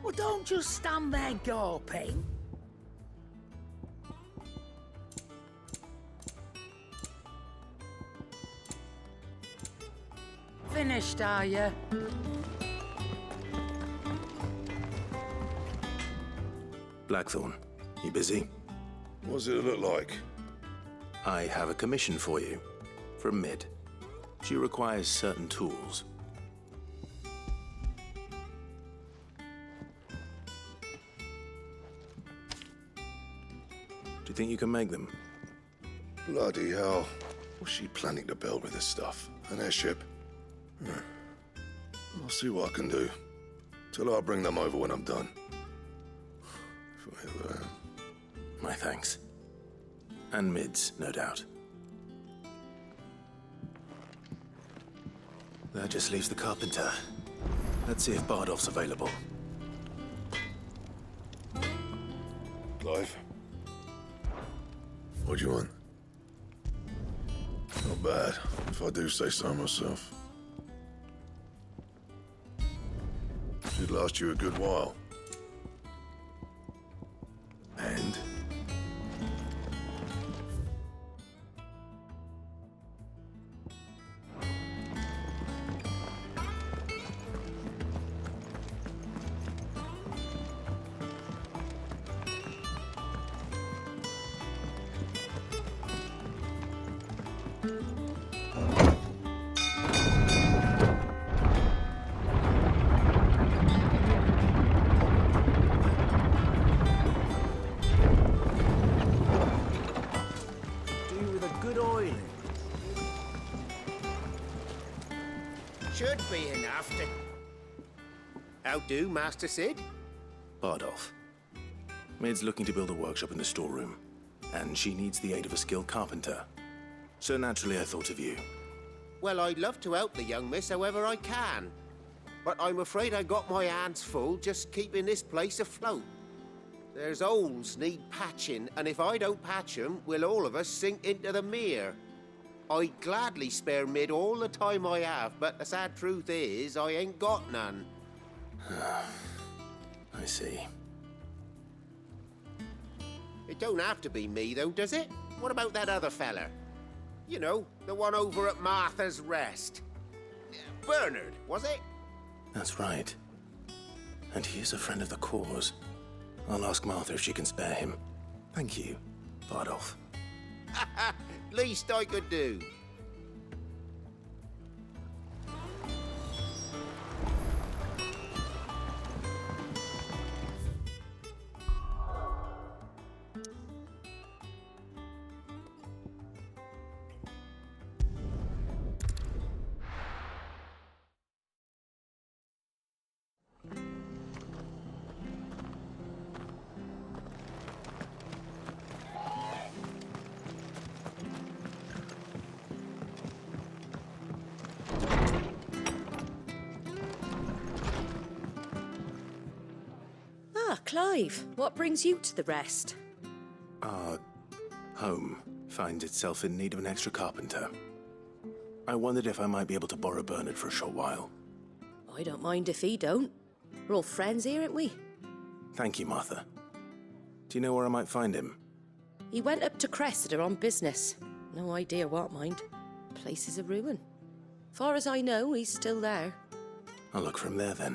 Well, don't just stand there gawping. Finished, are you? Blackthorn, you busy? What's it look like? I have a commission for you. From Mid. She requires certain tools. Do you think you can make them? Bloody hell. What's she planning to build with this stuff? An airship? I'll see what I can do. Tell her I'll bring them over when I'm done. My thanks. And Mid's, no doubt. That just leaves the carpenter. Let's see if Bardolph's available. Clive? What do you want? Not bad, if I do say so myself. Should last you a good while. And? Should be enough to... How do, Master Sid? Bardolph. Mid's looking to build a workshop in the storeroom, and she needs the aid of a skilled carpenter. So naturally I thought of you. Well, I'd love to help the young miss however I can. But I'm afraid I got my hands full just keeping this place afloat. There's holes need patching, and if I don't patch them, we'll all of us sink into the mere. I'd gladly spare Mid all the time I have, but the sad truth is, I ain't got none. I see. It don't have to be me, though, does it? What about that other fella? You know, the one over at Martha's Rest. Bernard, was it? That's right. And he is a friend of the cause. I'll ask Martha if she can spare him. Thank you, Bardolph. Least I could do. Clive, what brings you to the Rest? Our home finds itself in need of an extra carpenter. I wondered if I might be able to borrow Bernard for a short while. I don't mind if he don't. We're all friends here, aren't we? Thank you, Martha. Do you know where I might find him? He went up to Cressida on business. No idea what, mind. Place is a ruin. Far as I know, he's still there. I'll look for him there, then.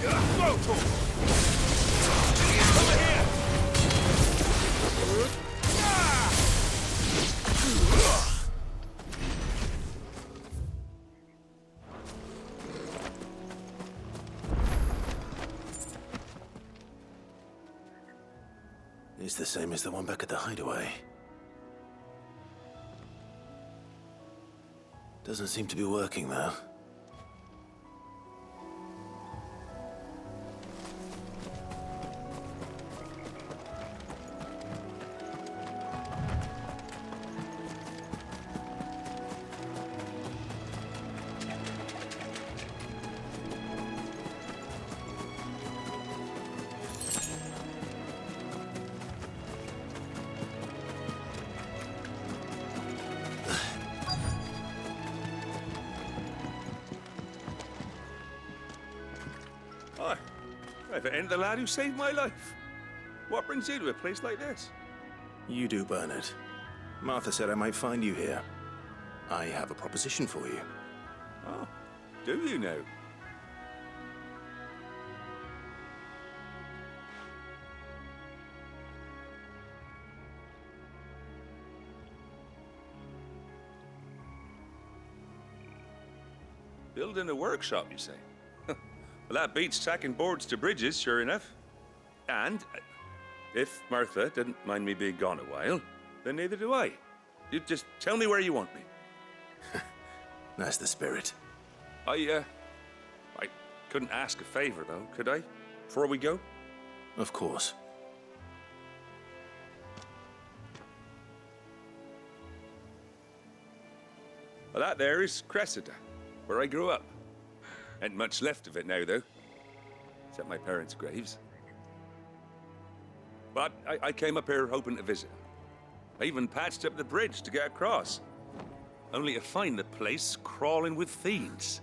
Go, Torgal! Over here! It's the same as the one back at the hideaway. Doesn't seem to be working, though. I've ended the lad who saved my life. What brings you to a place like this? You do, Bernard. Martha said I might find you here. I have a proposition for you. Oh, do you now? Building a workshop, you say? Well, that beats tacking boards to bridges, sure enough. And if Martha didn't mind me being gone a while, then neither do I. You just tell me where you want me. That's the spirit. I couldn't ask a favor, though, could I? Before we go? Of course. Well, that there is Cressida, where I grew up. Ain't much left of it now, though. Except my parents' graves. But I came up here hoping to visit. I even patched up the bridge to get across. Only to find the place crawling with fiends.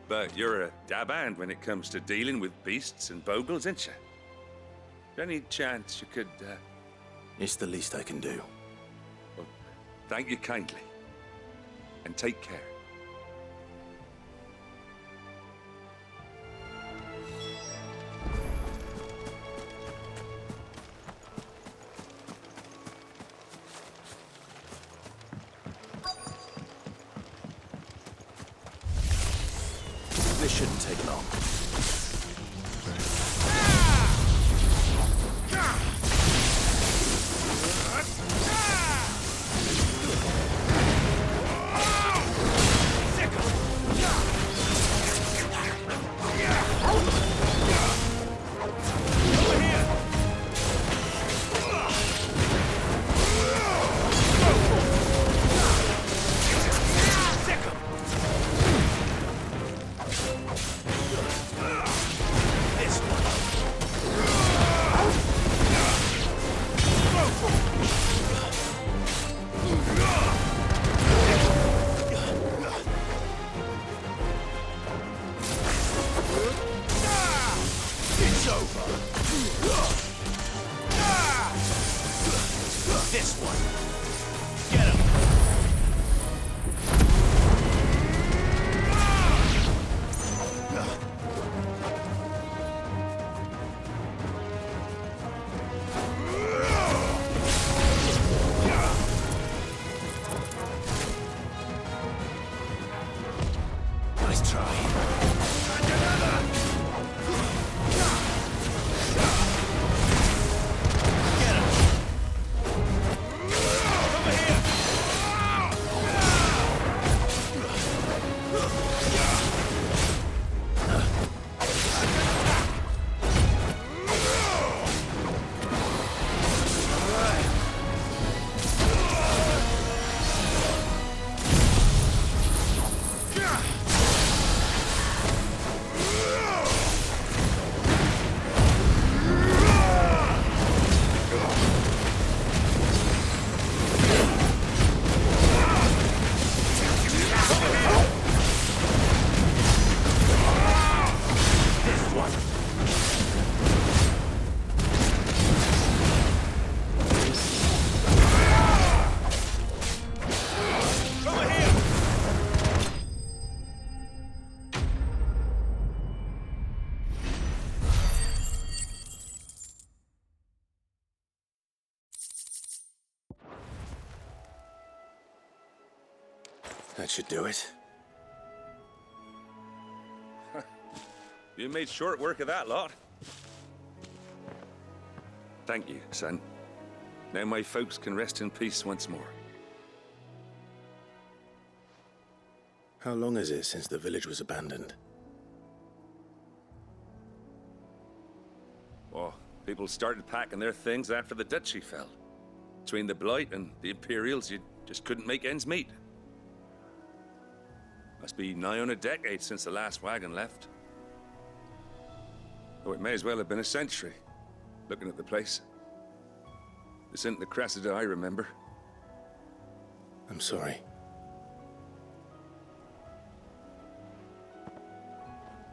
But you're a dab hand when it comes to dealing with beasts and bogles, ain't you? Any chance you could, It's the least I can do. Well, thank you kindly. And take care. This shouldn't take long. This one. Get him. Nice try. That should do it. You made short work of that lot. Thank you, son. Now my folks can rest in peace once more. How long is it since the village was abandoned? Oh, people started packing their things after the duchy fell. Between the Blight and the Imperials, you just couldn't make ends meet. Must be nigh on a decade since the last wagon left. Oh, it may as well have been a century, looking at the place. This isn't the Cressida I remember. I'm sorry.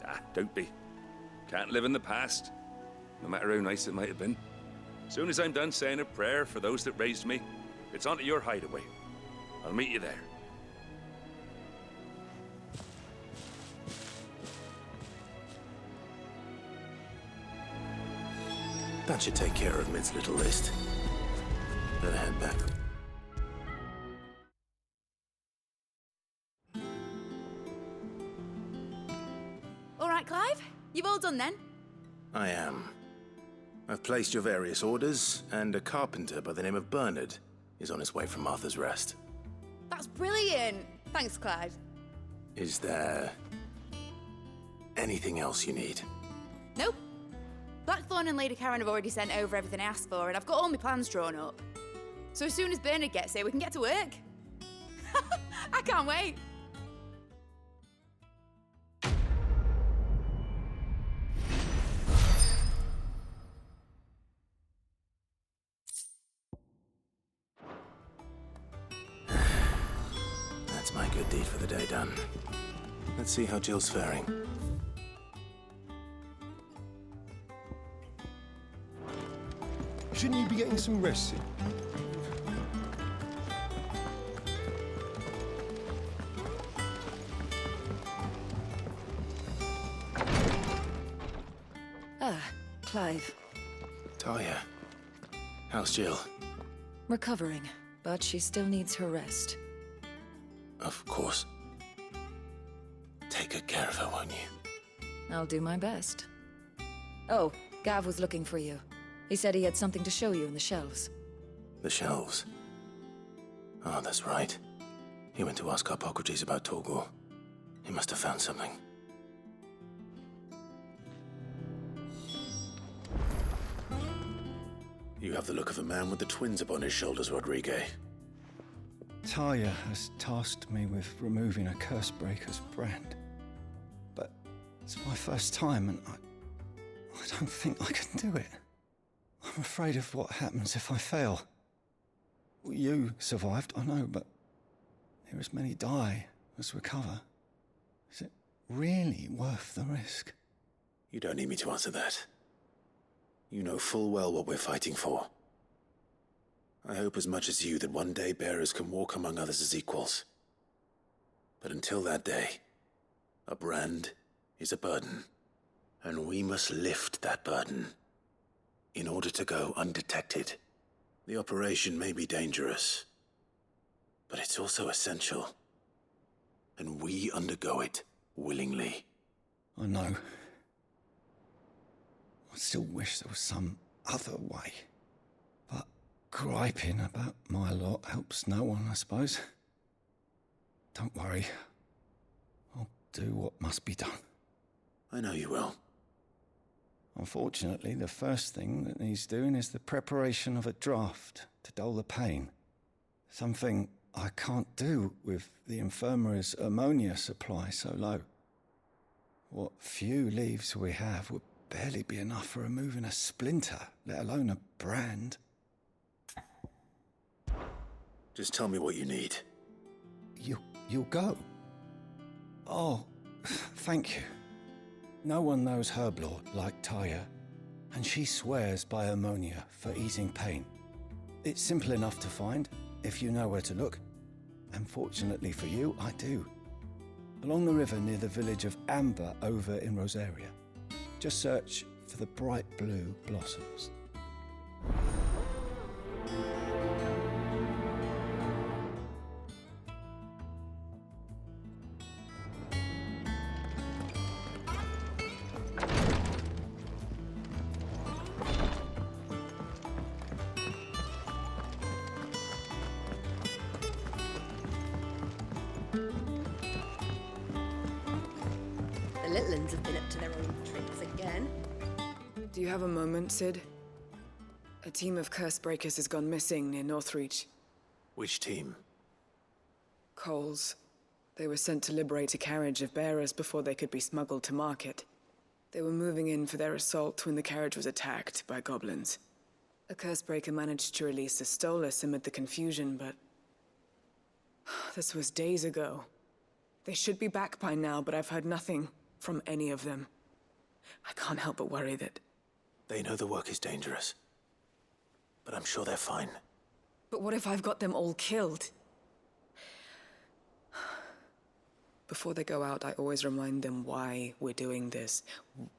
Ah, don't be. Can't live in the past, no matter how nice it might have been. Soon as I'm done saying a prayer for those that raised me, it's on to your hideaway. I'll meet you there. That should take care of Mid's little list. Better head back. All right, Clive? You've all done then? I am. I've placed your various orders, and a carpenter by the name of Bernard is on his way from Arthur's Rest. That's brilliant. Thanks, Clive. Is there anything else you need? Nope. Blackthorn and Lady Karen have already sent over everything I asked for, and I've got all my plans drawn up. So as soon as Bernard gets here, we can get to work. I can't wait. That's my good deed for the day done. Let's see how Jill's faring. Shouldn't you be getting some rest soon? Ah, Clive. Talia, how's Jill? Recovering, but she still needs her rest. Of course. Take good care of her, won't you? I'll do my best. Oh, Gav was looking for you. He said he had something to show you in the shelves. The shelves? Oh, that's right. He went to ask Hippocrates about Torgal. He must have found something. You have the look of a man with the twins upon his shoulders, Rodrigue. Talia has tasked me with removing a Cursebreaker's brand. But it's my first time, and I don't think I can do it. I'm afraid of what happens if I fail. You survived, I know, but there as many die as recover. Is it really worth the risk? You don't need me to answer that. You know full well what we're fighting for. I hope as much as you that one day bearers can walk among others as equals. But until that day, a brand is a burden, and we must lift that burden in order to go undetected. The operation may be dangerous, but it's also essential, and we undergo it willingly. I know. I still wish there was some other way. But griping about my lot helps no one, I suppose. Don't worry. I'll do what must be done. I know you will. Unfortunately, the first thing that needs doing is the preparation of a draft to dull the pain. Something I can't do with the infirmary's ammonia supply so low. What few leaves we have would barely be enough for removing a splinter, let alone a brand. Just tell me what you need. You'll go? Oh, thank you. No one knows Herblord like Talia, and she swears by ammonia for easing pain. It's simple enough to find, if you know where to look. And fortunately for you, I do. Along the river near the village of Amber over in Rosaria. Just search for the bright blue blossoms. The little ones have been up to their own tricks again. Do you have a moment, Sid? A team of curse breakers has gone missing near Northreach. Which team? Coles. They were sent to liberate a carriage of bearers before they could be smuggled to market. They were moving in for their assault when the carriage was attacked by goblins. A curse breaker managed to release a Stolas amid the confusion, but... this was days ago. They should be back by now, but I've heard nothing from any of them. I can't help but worry that... They know the work is dangerous. But I'm sure they're fine. But what if I've got them all killed? Before they go out, I always remind them why we're doing this,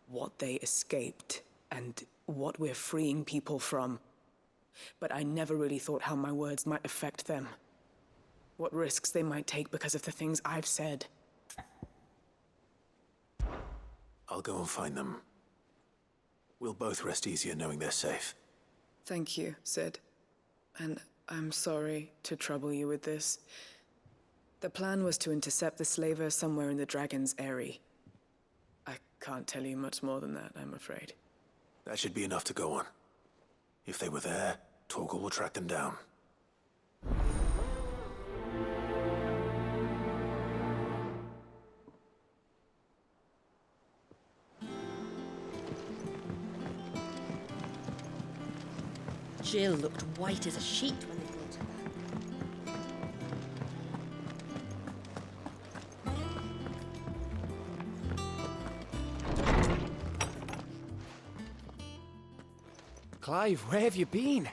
what they escaped, and what we're freeing people from. But I never really thought how my words might affect them. What risks they might take because of the things I've said. I'll go and find them. We'll both rest easier knowing they're safe. Thank you, Sid. And I'm sorry to trouble you with this. The plan was to intercept the slaver somewhere in the Dragon's Eyrie. I can't tell you much more than that, I'm afraid. That should be enough to go on. If they were there, Torgal will track them down. Jill looked white as a sheet when they brought her back. Clive, where have you been?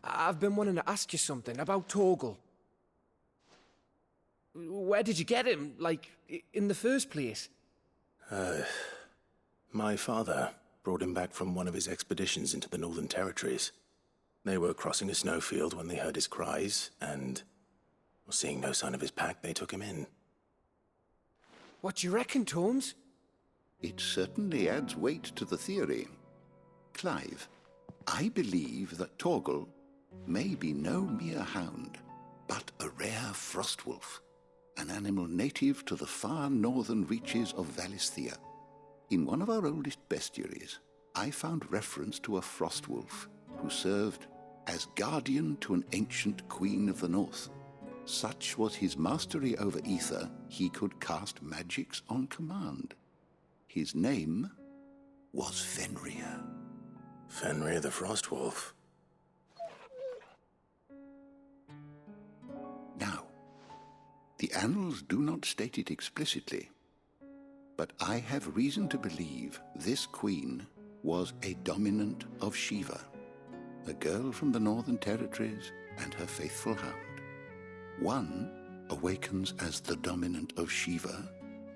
I've been wanting to ask you something about Torgal. Where did you get him, like, in the first place? My father brought him back from one of his expeditions into the Northern Territories. They were crossing a snowfield when they heard his cries, and seeing no sign of his pack, they took him in. What do you reckon, Tomes? It certainly adds weight to the theory. Clive, I believe that Torgal may be no mere hound, but a rare frostwolf, an animal native to the far northern reaches of Valisthea. In one of our oldest bestiaries, I found reference to a frostwolf who served as guardian to an ancient queen of the north. Such was his mastery over ether, he could cast magics on command. His name was Fenrir. Fenrir the Frostwolf. Now, the annals do not state it explicitly, but I have reason to believe this queen was a dominant of Shiva, a girl from the Northern Territories and her faithful hound. One awakens as the dominant of Shiva,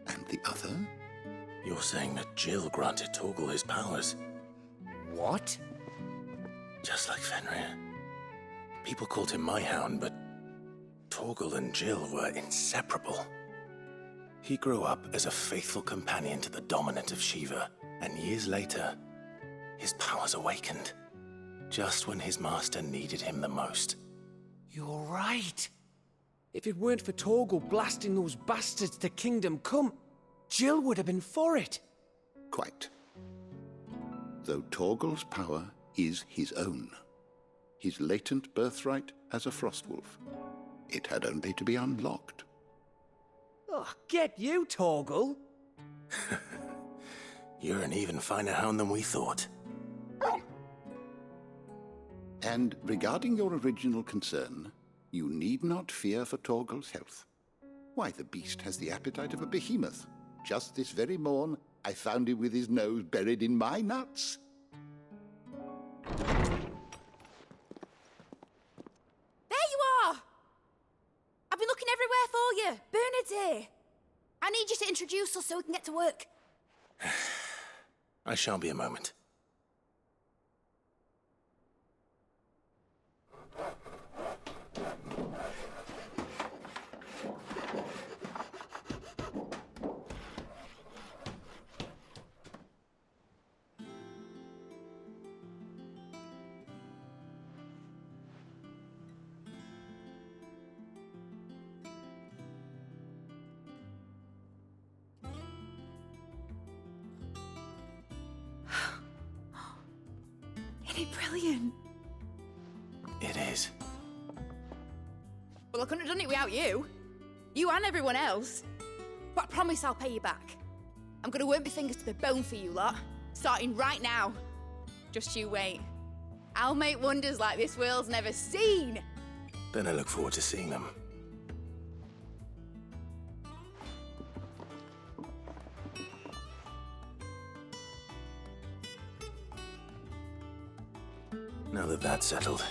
and the other... You're saying that Jill granted Torgal his powers? What? Just like Fenrir. People called him my hound, but Torgal and Jill were inseparable. He grew up as a faithful companion to the dominant of Shiva, and years later, his powers awakened, just when his master needed him the most. You're right. If it weren't for Torgal blasting those bastards to Kingdom Come, Jill would have been for it. Quite. Though Torgal's power is his own, his latent birthright as a Frostwolf. It had only to be unlocked. Oh, get you, Torgal! You're an even finer hound than we thought. And regarding your original concern, you need not fear for Torgal's health. Why, the beast has the appetite of a behemoth. Just this very morn, I found him with his nose buried in my nuts. There you are! I've been looking everywhere for you. Bernard's here. I need you to introduce us so we can get to work. I shan't be a moment. it brilliant? It is. Well, I couldn't have done it without you. You and everyone else. But I promise I'll pay you back. I'm gonna work my fingers to the bone for you lot, starting right now. Just you wait. I'll make wonders like this world's never seen. Then I look forward to seeing them. Now that that's settled,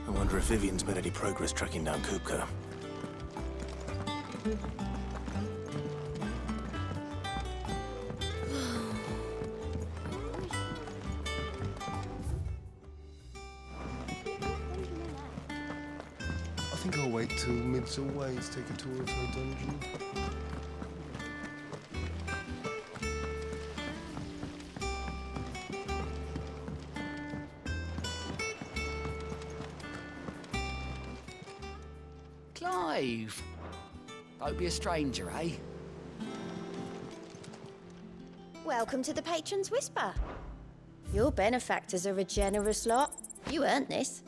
I wonder if Vivian's made any progress tracking down Kupka. I think I'll wait till Mid's away to take a tour of her dungeon. Clive! Don't be a stranger, eh? Welcome to the Patron's Whisper. Your benefactors are a generous lot. You earned this.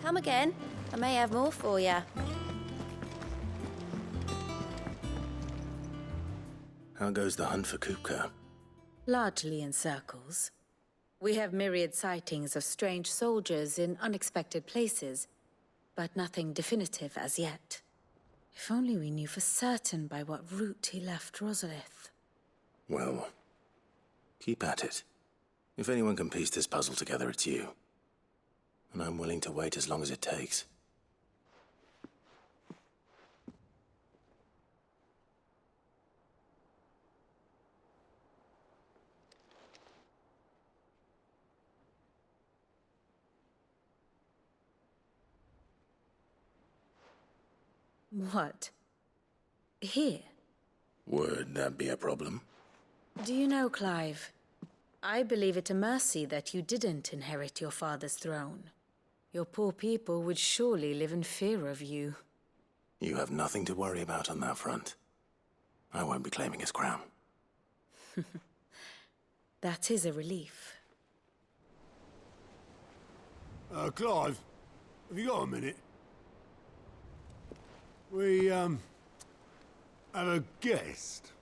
Come again. I may have more for you. How goes the hunt for Kupka? Largely in circles. We have myriad sightings of strange soldiers in unexpected places, but nothing definitive as yet. If only we knew for certain by what route he left Rosalith. Well, keep at it. If anyone can piece this puzzle together, it's you. And I'm willing to wait as long as it takes. What? Here? Would that be a problem? Do you know, Clive? I believe it a mercy that you didn't inherit your father's throne. Your poor people would surely live in fear of you. You have nothing to worry about on that front. I won't be claiming his crown. That is a relief. Clive, have you got a minute? We, have a guest.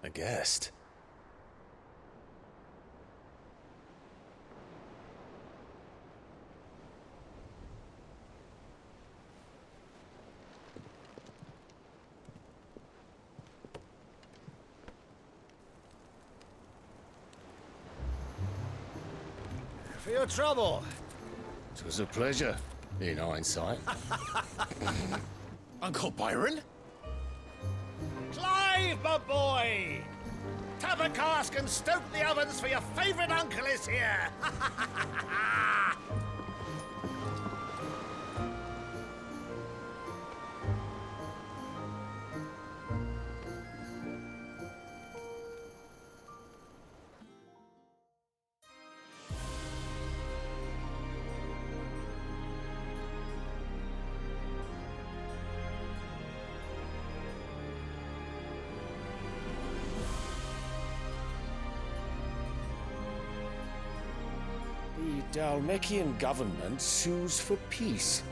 A guest? For your trouble. It was a pleasure, in hindsight. Uncle Byron? Clive, my boy! Tap a cask and stoke the ovens for your favourite uncle is here! The Dalmekian government sues for peace.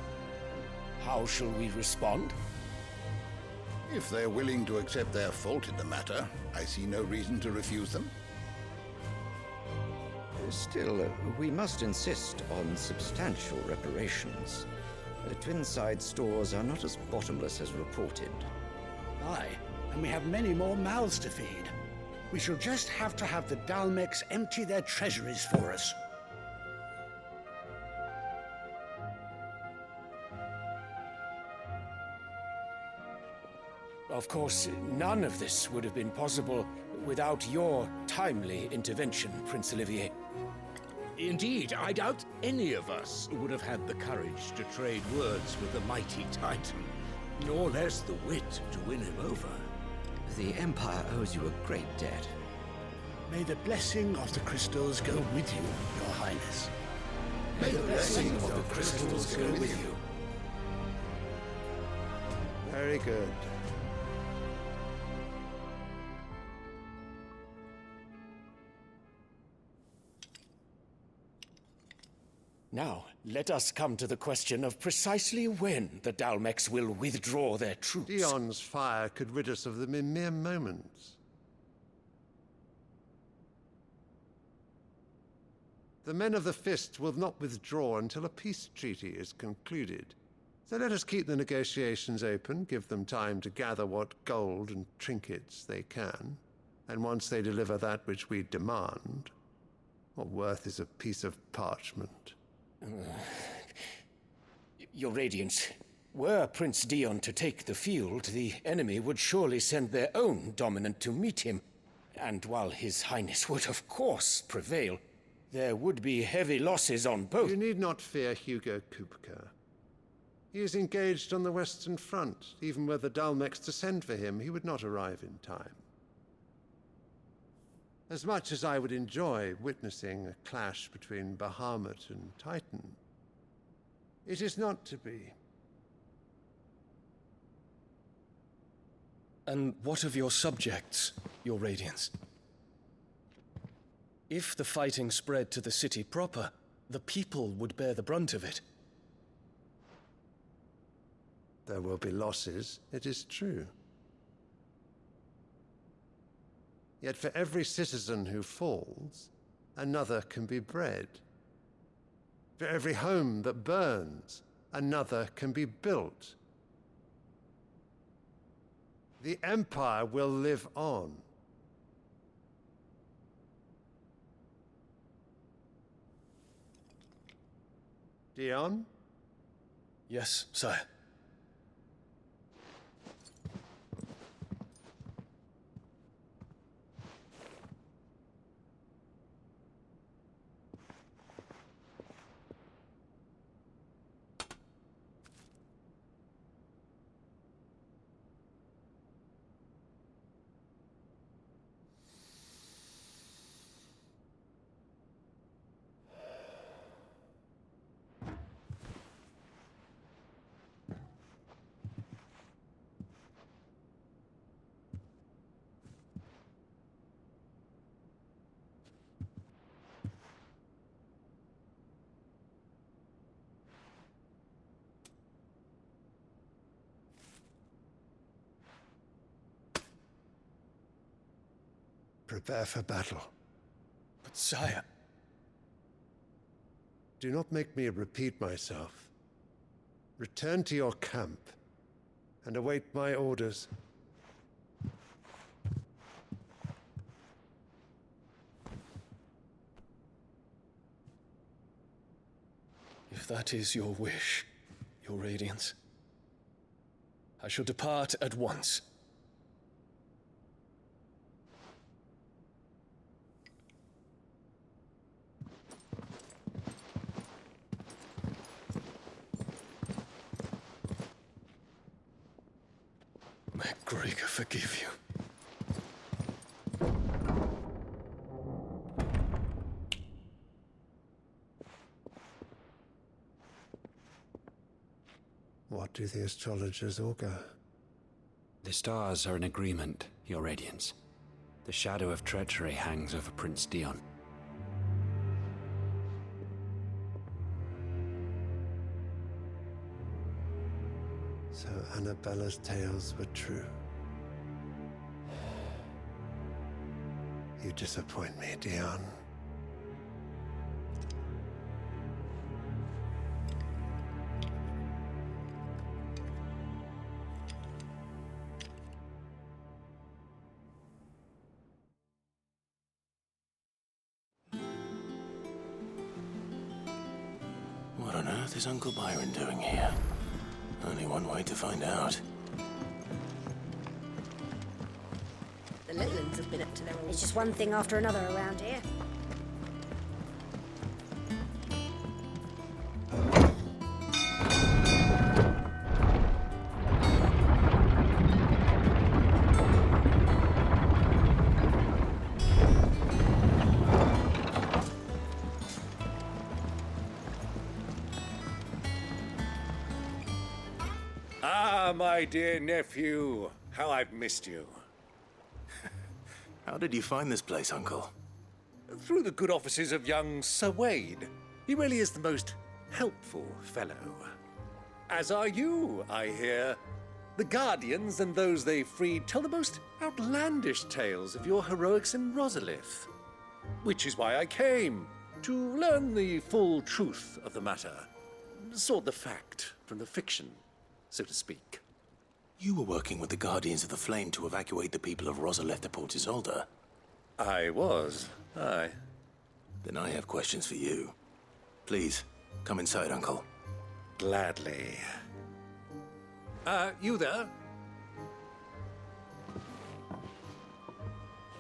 How shall we respond? If they're willing to accept their fault in the matter, I see no reason to refuse them. Still, we must insist on substantial reparations. Twinside stores are not as bottomless as reported. Aye, and we have many more mouths to feed. We shall just have to have the Dalmeks empty their treasuries for us. Of course, none of this would have been possible without your timely intervention, Prince Olivier. Indeed, I doubt any of us would have had the courage to trade words with the mighty Titan, nor less the wit to win him over. The Empire owes you a great debt. May the blessing of the crystals go with you, Your Highness. May the blessing of the crystals go with you. Very good. Now, let us come to the question of precisely when the Dalmex will withdraw their troops. Dion's fire could rid us of them in mere moments. The men of the Fist will not withdraw until a peace treaty is concluded. So let us keep the negotiations open, give them time to gather what gold and trinkets they can, and once they deliver that which we demand, what worth is a piece of parchment? Your Radiance, were Prince Dion to take the field, the enemy would surely send their own dominant to meet him. And while His Highness would of course prevail, there would be heavy losses on both. You need not fear Hugo Kupka. He is engaged on the Western Front. Even were the Dalmex to send for him, he would not arrive in time. As much as I would enjoy witnessing a clash between Bahamut and Titan, it is not to be. And what of your subjects, Your Radiance? If the fighting spread to the city proper, the people would bear the brunt of it. There will be losses, it is true. Yet for every citizen who falls, another can be bred. For every home that burns, another can be built. The Empire will live on. Dion? Yes, sire. Prepare for battle. But sire... Do not make me repeat myself. Return to your camp and await my orders. If that is your wish, Your Radiance, I shall depart at once. May Gregor forgive you. What do the astrologers augur? The stars are in agreement, Your Radiance. The shadow of treachery hangs over Prince Dion. So Annabella's tales were true. You disappoint me, Dion. What on earth is Uncle Byron doing here? Only one way to find out. The little ones have been up to their own. It's just one thing after another around here. Ah, my dear nephew, how I've missed you. How did you find this place, Uncle? Through the good offices of young Sir Wade. He really is the most helpful fellow. As are you, I hear. The Guardians and those they freed tell the most outlandish tales of your heroics in Rosalith. Which is why I came, to learn the full truth of the matter. Sort the fact from the fiction, so to speak. You were working with the Guardians of the Flame to evacuate the people of Rosalith to Port Isolde. I was, aye. Then I have questions for you. Please, come inside, Uncle. Gladly. You there?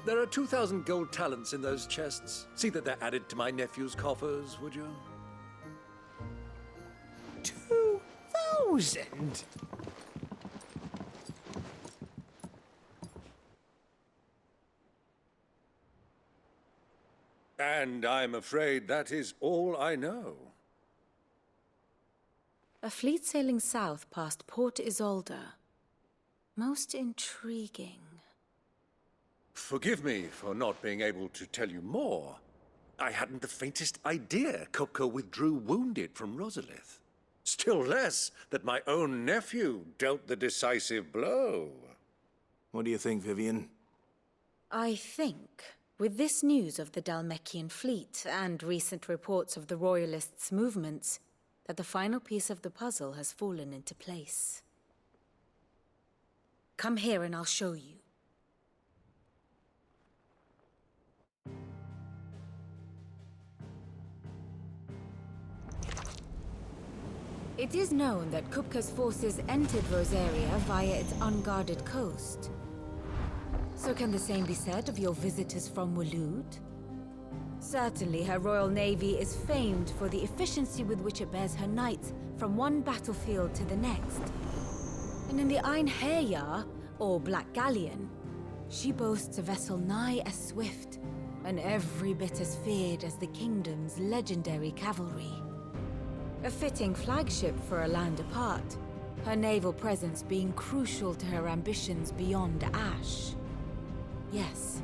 There are 2,000 gold talents in those chests. See that they're added to my nephew's coffers, would you? 2,000? And I'm afraid that is all I know. A fleet sailing south past Port Isolde. Most intriguing. Forgive me for not being able to tell you more. I hadn't the faintest idea Kupka withdrew wounded from Rosalith. Still less that my own nephew dealt the decisive blow. What do you think, Vivian? I think, with this news of the Dhalmekian fleet and recent reports of the Royalists' movements, that the final piece of the puzzle has fallen into place. Come here and I'll show you. It is known that Kupka's forces entered Rosaria via its unguarded coast. So can the same be said of your visitors from Waloed? Certainly, her Royal Navy is famed for the efficiency with which it bears her knights from one battlefield to the next. And in the Einherjar, or Black Galleon, she boasts a vessel nigh as swift and every bit as feared as the kingdom's legendary cavalry. A fitting flagship for a land apart, her naval presence being crucial to her ambitions beyond Ash. Yes.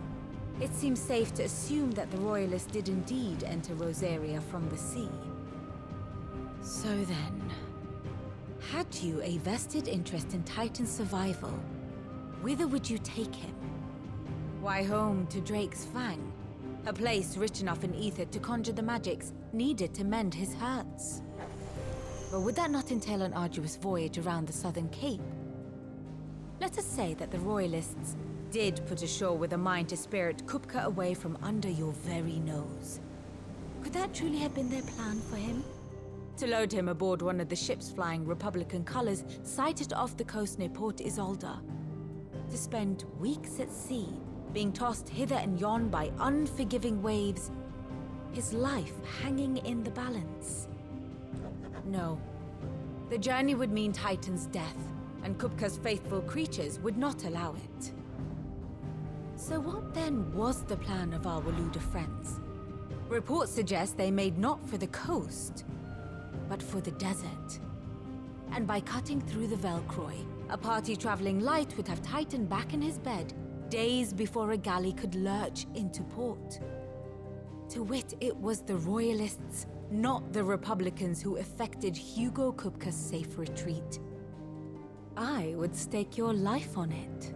It seems safe to assume that the Royalists did indeed enter Rosaria from the sea. So then, had you a vested interest in Titan's survival, whither would you take him? Why, home to Drake's Fang, a place rich enough in ether to conjure the magics needed to mend his hurts. But would that not entail an arduous voyage around the southern cape? Let us say that the Royalists did put ashore with a mind to spirit Kupka away from under your very nose. Could that truly have been their plan for him? To load him aboard one of the ships flying Republican colors sighted off the coast near Port Isolde. To spend weeks at sea, being tossed hither and yon by unforgiving waves, his life hanging in the balance. No. The journey would mean Titan's death, and Kupka's faithful creatures would not allow it. So what then was the plan of our Waloed friends? Reports suggest they made not for the coast, but for the desert. And by cutting through the Velcroy, a party traveling light would have Titan back in his bed days before a galley could lurch into port. To wit, it was the Royalists, not the Republicans, who effected Hugo Kupka's safe retreat. I would stake your life on it.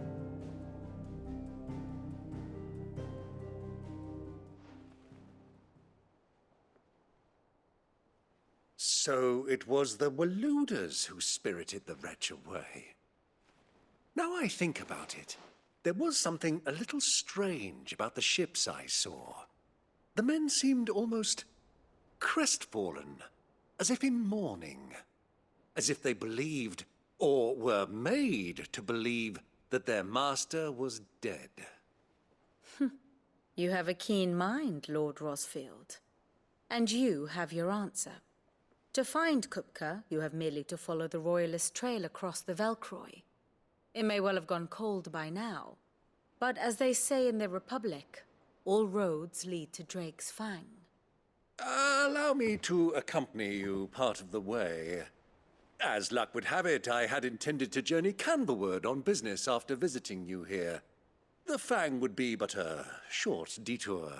So it was the Waloeders who spirited the wretch away. Now I think about it, there was something a little strange about the ships I saw. The men seemed almost crestfallen, as if in mourning, as if they believed, or were made to believe, that their master was dead. You have a keen mind, Lord Rosfield. And you have your answer. To find Kupka, you have merely to follow the Royalist trail across the Velcroy. It may well have gone cold by now, but as they say in the Republic, all roads lead to Drake's Fang. Allow me to accompany you part of the way. As luck would have it, I had intended to journey Canberward on business after visiting you here. The Fang would be but a short detour.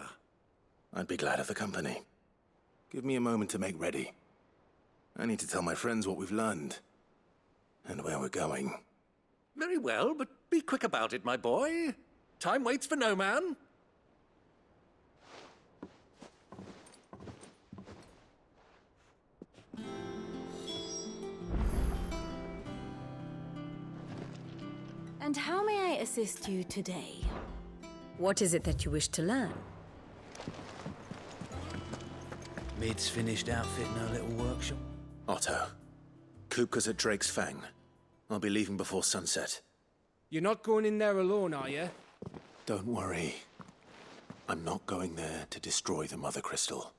I'd be glad of the company. Give me a moment to make ready. I need to tell my friends what we've learned. And where we're going. Very well, but be quick about it, my boy. Time waits for no man. And how may I assist you today? What is it that you wish to learn? Mid's finished outfitting her little workshop. Otto, Kupka's at Drake's Fang. I'll be leaving before sunset. You're not going in there alone, are you? Don't worry. I'm not going there to destroy the Mother Crystal.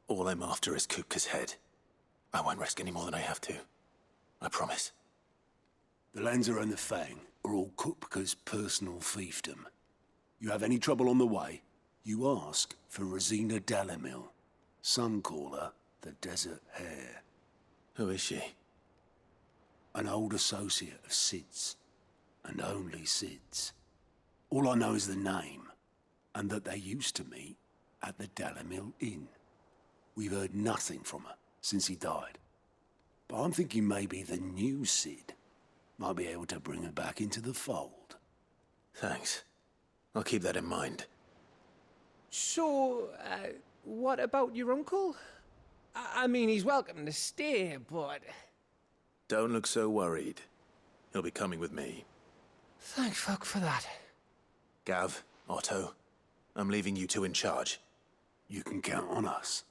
All I'm after is Kupka's head. I won't risk any more than I have to. I promise. The lands around the Fang are all Kupka's personal fiefdom. You have any trouble on the way, you ask for Rosina Dalamil. Some call her the Desert Hare. Who is she? An old associate of Sid's, and only Sid's. All I know is the name, and that they used to meet at the Dalamil Inn. We've heard nothing from her since he died. But I'm thinking maybe the new Sid might be able to bring her back into the fold. Thanks. I'll keep that in mind. So, what about your uncle? I mean, he's welcome to stay, but... Don't look so worried. He'll be coming with me. Thank fuck for that. Gav, Otto, I'm leaving you two in charge. You can count on us.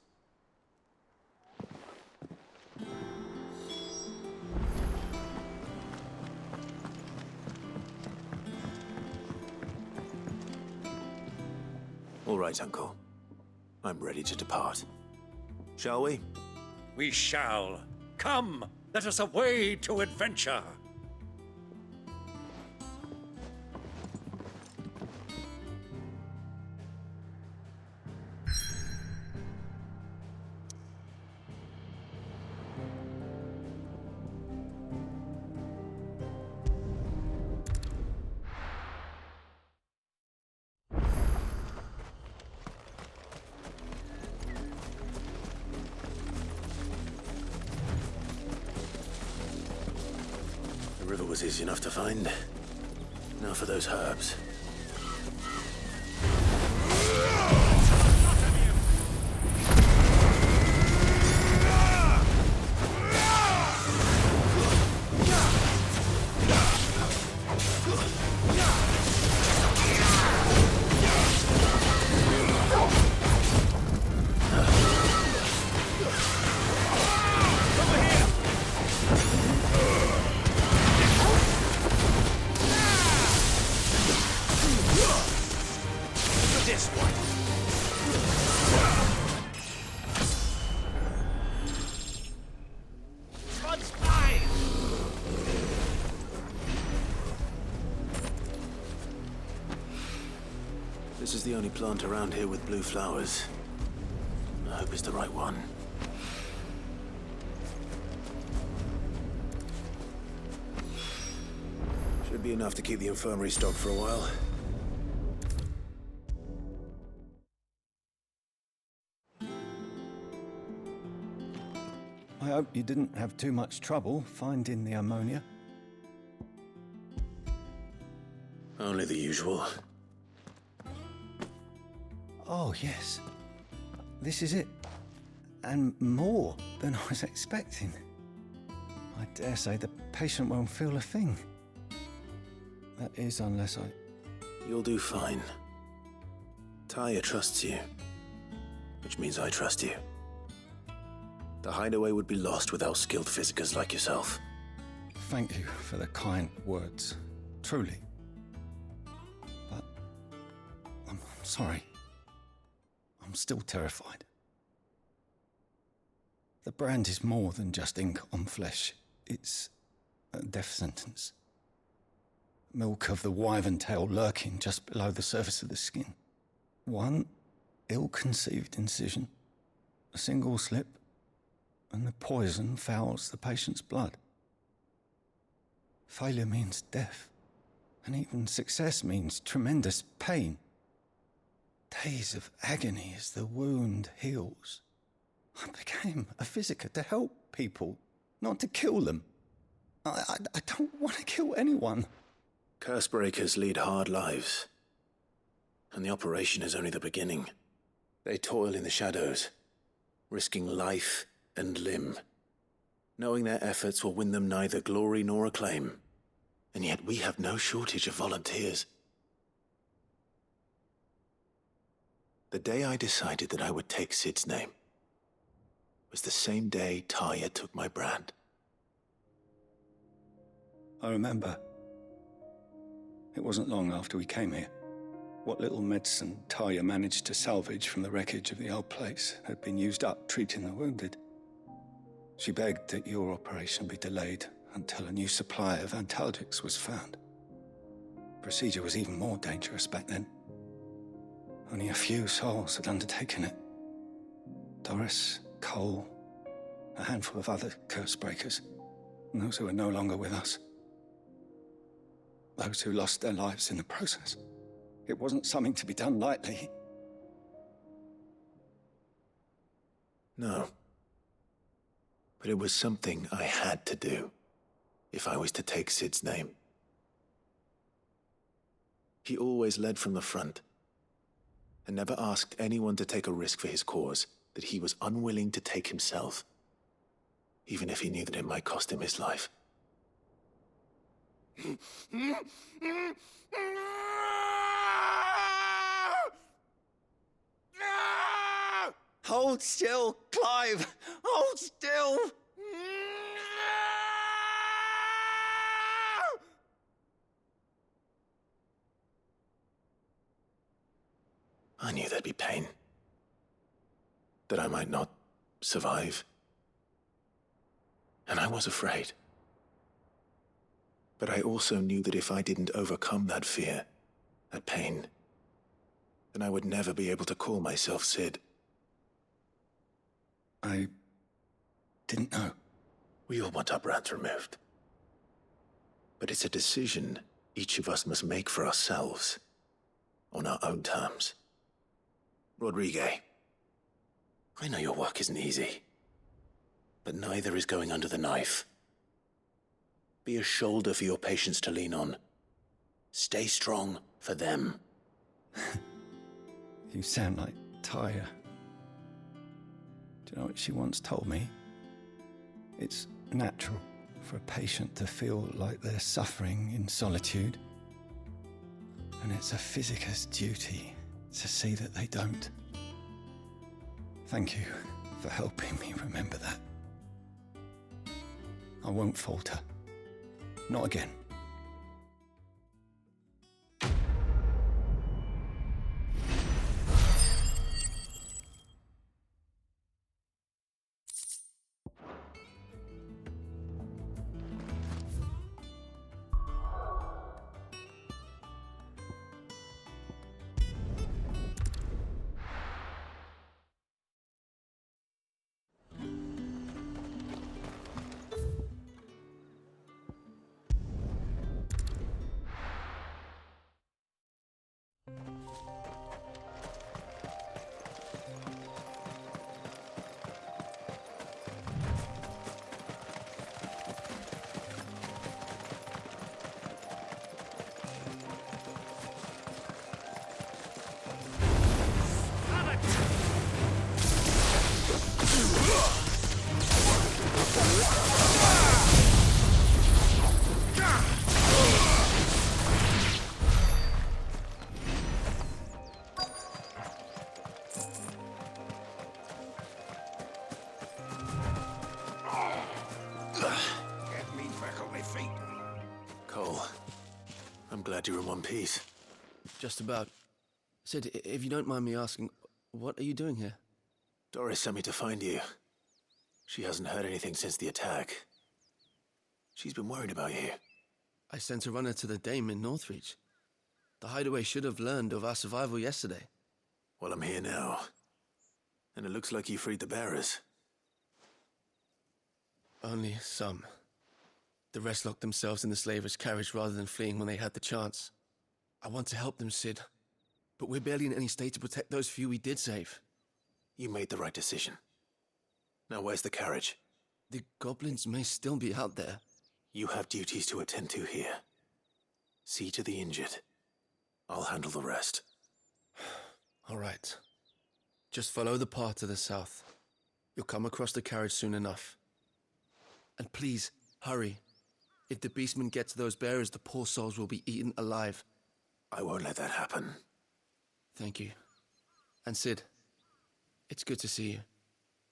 All right, Uncle. I'm ready to depart. Shall we? We shall. Come, let us away to adventure. The river was easy enough to find. Now for those herbs. This is the only plant around here with blue flowers. I hope it's the right one. Should be enough to keep the infirmary stocked for a while. I hope you didn't have too much trouble finding the ammonia. Only the usual. Oh, yes. This is it. And more than I was expecting. I dare say the patient won't feel a thing. That is, unless I... You'll do fine. Tyre trusts you. Which means I trust you. The hideaway would be lost without skilled physicers like yourself. Thank you for the kind words. Truly. But... I'm sorry. I'm still terrified. The brand is more than just ink on flesh. It's a death sentence. Milk of the wyvern tail lurking just below the surface of the skin. One ill-conceived incision, a single slip, and the poison fouls the patient's blood. Failure means death, and even success means tremendous pain. Days of agony as the wound heals. I became a Visitor to help people, not to kill them. I don't want to kill anyone. Cursebreakers lead hard lives. And the operation is only the beginning. They toil in the shadows, risking life and limb, knowing their efforts will win them neither glory nor acclaim. And yet we have no shortage of volunteers. The day I decided that I would take Sid's name was the same day Taya took my brand. I remember. It wasn't long after we came here. What little medicine Taya managed to salvage from the wreckage of the old place had been used up treating the wounded. She begged that your operation be delayed until a new supply of antalgics was found. Procedure was even more dangerous back then. Only a few souls had undertaken it. Doris, Cole, a handful of other Cursebreakers, and those who are no longer with us. Those who lost their lives in the process. It wasn't something to be done lightly. No. But it was something I had to do, if I was to take Sid's name. He always led from the front, and never asked anyone to take a risk for his cause that he was unwilling to take himself, even if he knew that it might cost him his life. Hold still, Clive! Hold still! I knew there'd be pain. That I might not survive. And I was afraid. But I also knew that if I didn't overcome that fear, that pain, then I would never be able to call myself Sid. I didn't know. We all want our brands removed. But it's a decision each of us must make for ourselves, on our own terms. Rodrigue, I know your work isn't easy, but neither is going under the knife. Be a shoulder for your patients to lean on. Stay strong for them. You sound like Taya. Do you know what she once told me? It's natural for a patient to feel like they're suffering in solitude. And it's a physicist's duty to see that they don't. Thank you for helping me remember that. I won't falter. Not again. Glad you're in one piece. Just about. Sid, if you don't mind me asking, what are you doing here? Doris sent me to find you. She hasn't heard anything since the attack. She's been worried about you. I sent a runner to the Dame in Northreach. The hideaway should have learned of our survival yesterday. Well, I'm here now. And it looks like you freed the bearers. Only some. The rest locked themselves in the slaver's carriage rather than fleeing when they had the chance. I want to help them, Sid. But we're barely in any state to protect those few we did save. You made the right decision. Now where's the carriage? The goblins may still be out there. You have duties to attend to here. See to the injured. I'll handle the rest. All right. Just follow the path to the south. You'll come across the carriage soon enough. And please, hurry. If the beastmen get to those bearers, the poor souls will be eaten alive. I won't let that happen. Thank you. And Sid, it's good to see you.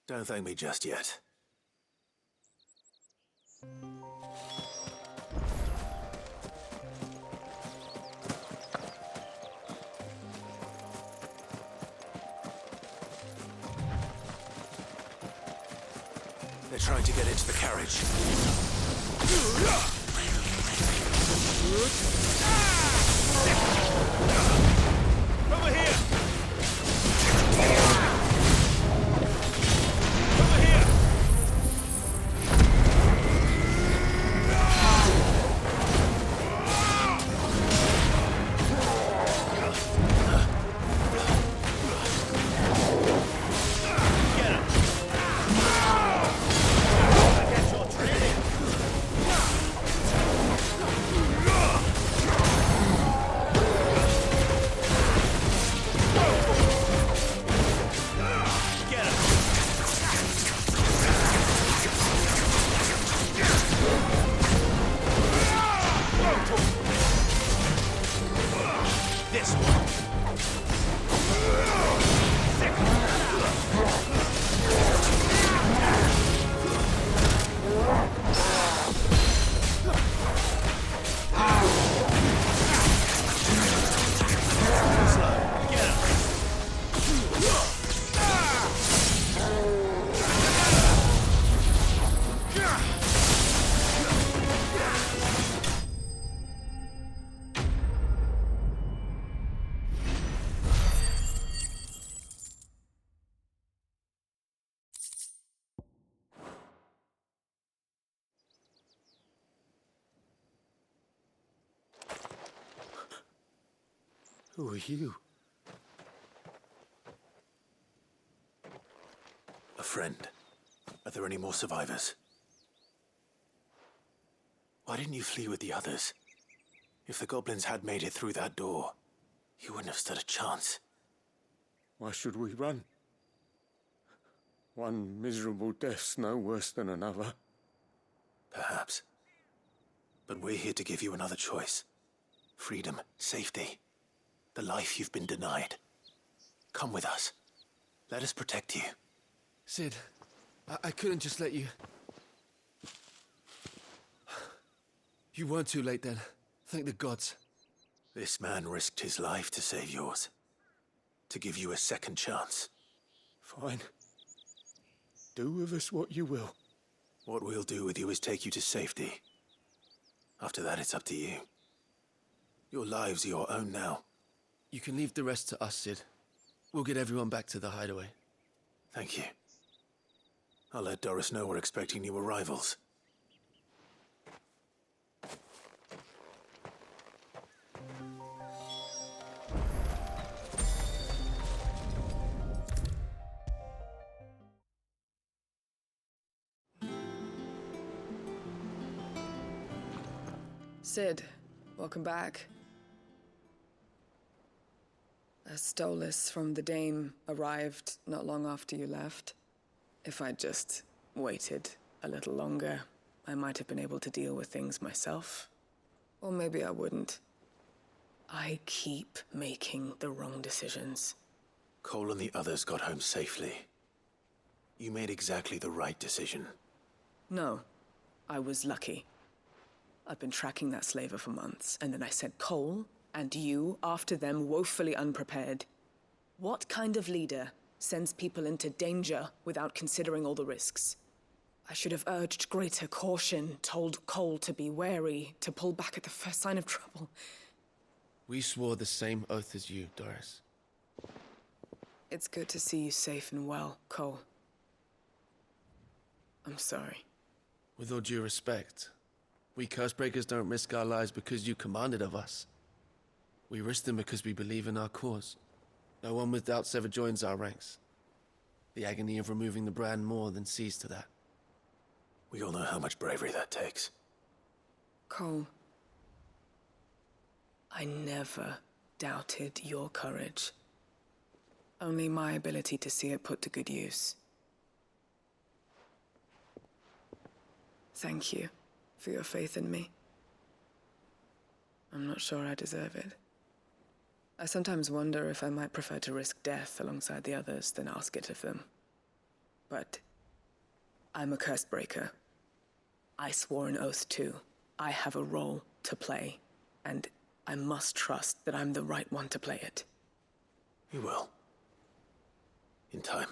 Don't thank me just yet. They're trying to get into the carriage. Over here! Over here! Who are you? A friend. Are there any more survivors? Why didn't you flee with the others? If the goblins had made it through that door, you wouldn't have stood a chance. Why should we run? One miserable death's no worse than another. Perhaps. But we're here to give you another choice. Freedom, safety. The life you've been denied. Come with us. Let us protect you. Sid, I couldn't just let you... You weren't too late then. Thank the gods. This man risked his life to save yours. To give you a second chance. Fine. Do with us what you will. What we'll do with you is take you to safety. After that, it's up to you. Your lives are your own now. You can leave the rest to us, Sid. We'll get everyone back to the hideaway. Thank you. I'll let Doris know we're expecting new arrivals. Sid, welcome back. A Stolas from the Dame arrived not long after you left. If I'd just waited a little longer, I might have been able to deal with things myself. Or maybe I wouldn't. I keep making the wrong decisions. Cole and the others got home safely. You made exactly the right decision. No, I was lucky. I've been tracking that slaver for months, and then I sent Cole and you after them, woefully unprepared. What kind of leader sends people into danger without considering all the risks? I should have urged greater caution, told Cole to be wary, to pull back at the first sign of trouble. We swore the same oath as you, Doris. It's good to see you safe and well, Cole. I'm sorry. With all due respect, we Cursebreakers don't risk our lives because you commanded of us. We risk them because we believe in our cause. No one with doubts ever joins our ranks. The agony of removing the brand more than sees to that. We all know how much bravery that takes. Cole, I never doubted your courage. Only my ability to see it put to good use. Thank you for your faith in me. I'm not sure I deserve it. I sometimes wonder if I might prefer to risk death alongside the others than ask it of them. But I'm a curse breaker. I swore an oath too. I have a role to play, and I must trust that I'm the right one to play it. You will. In time.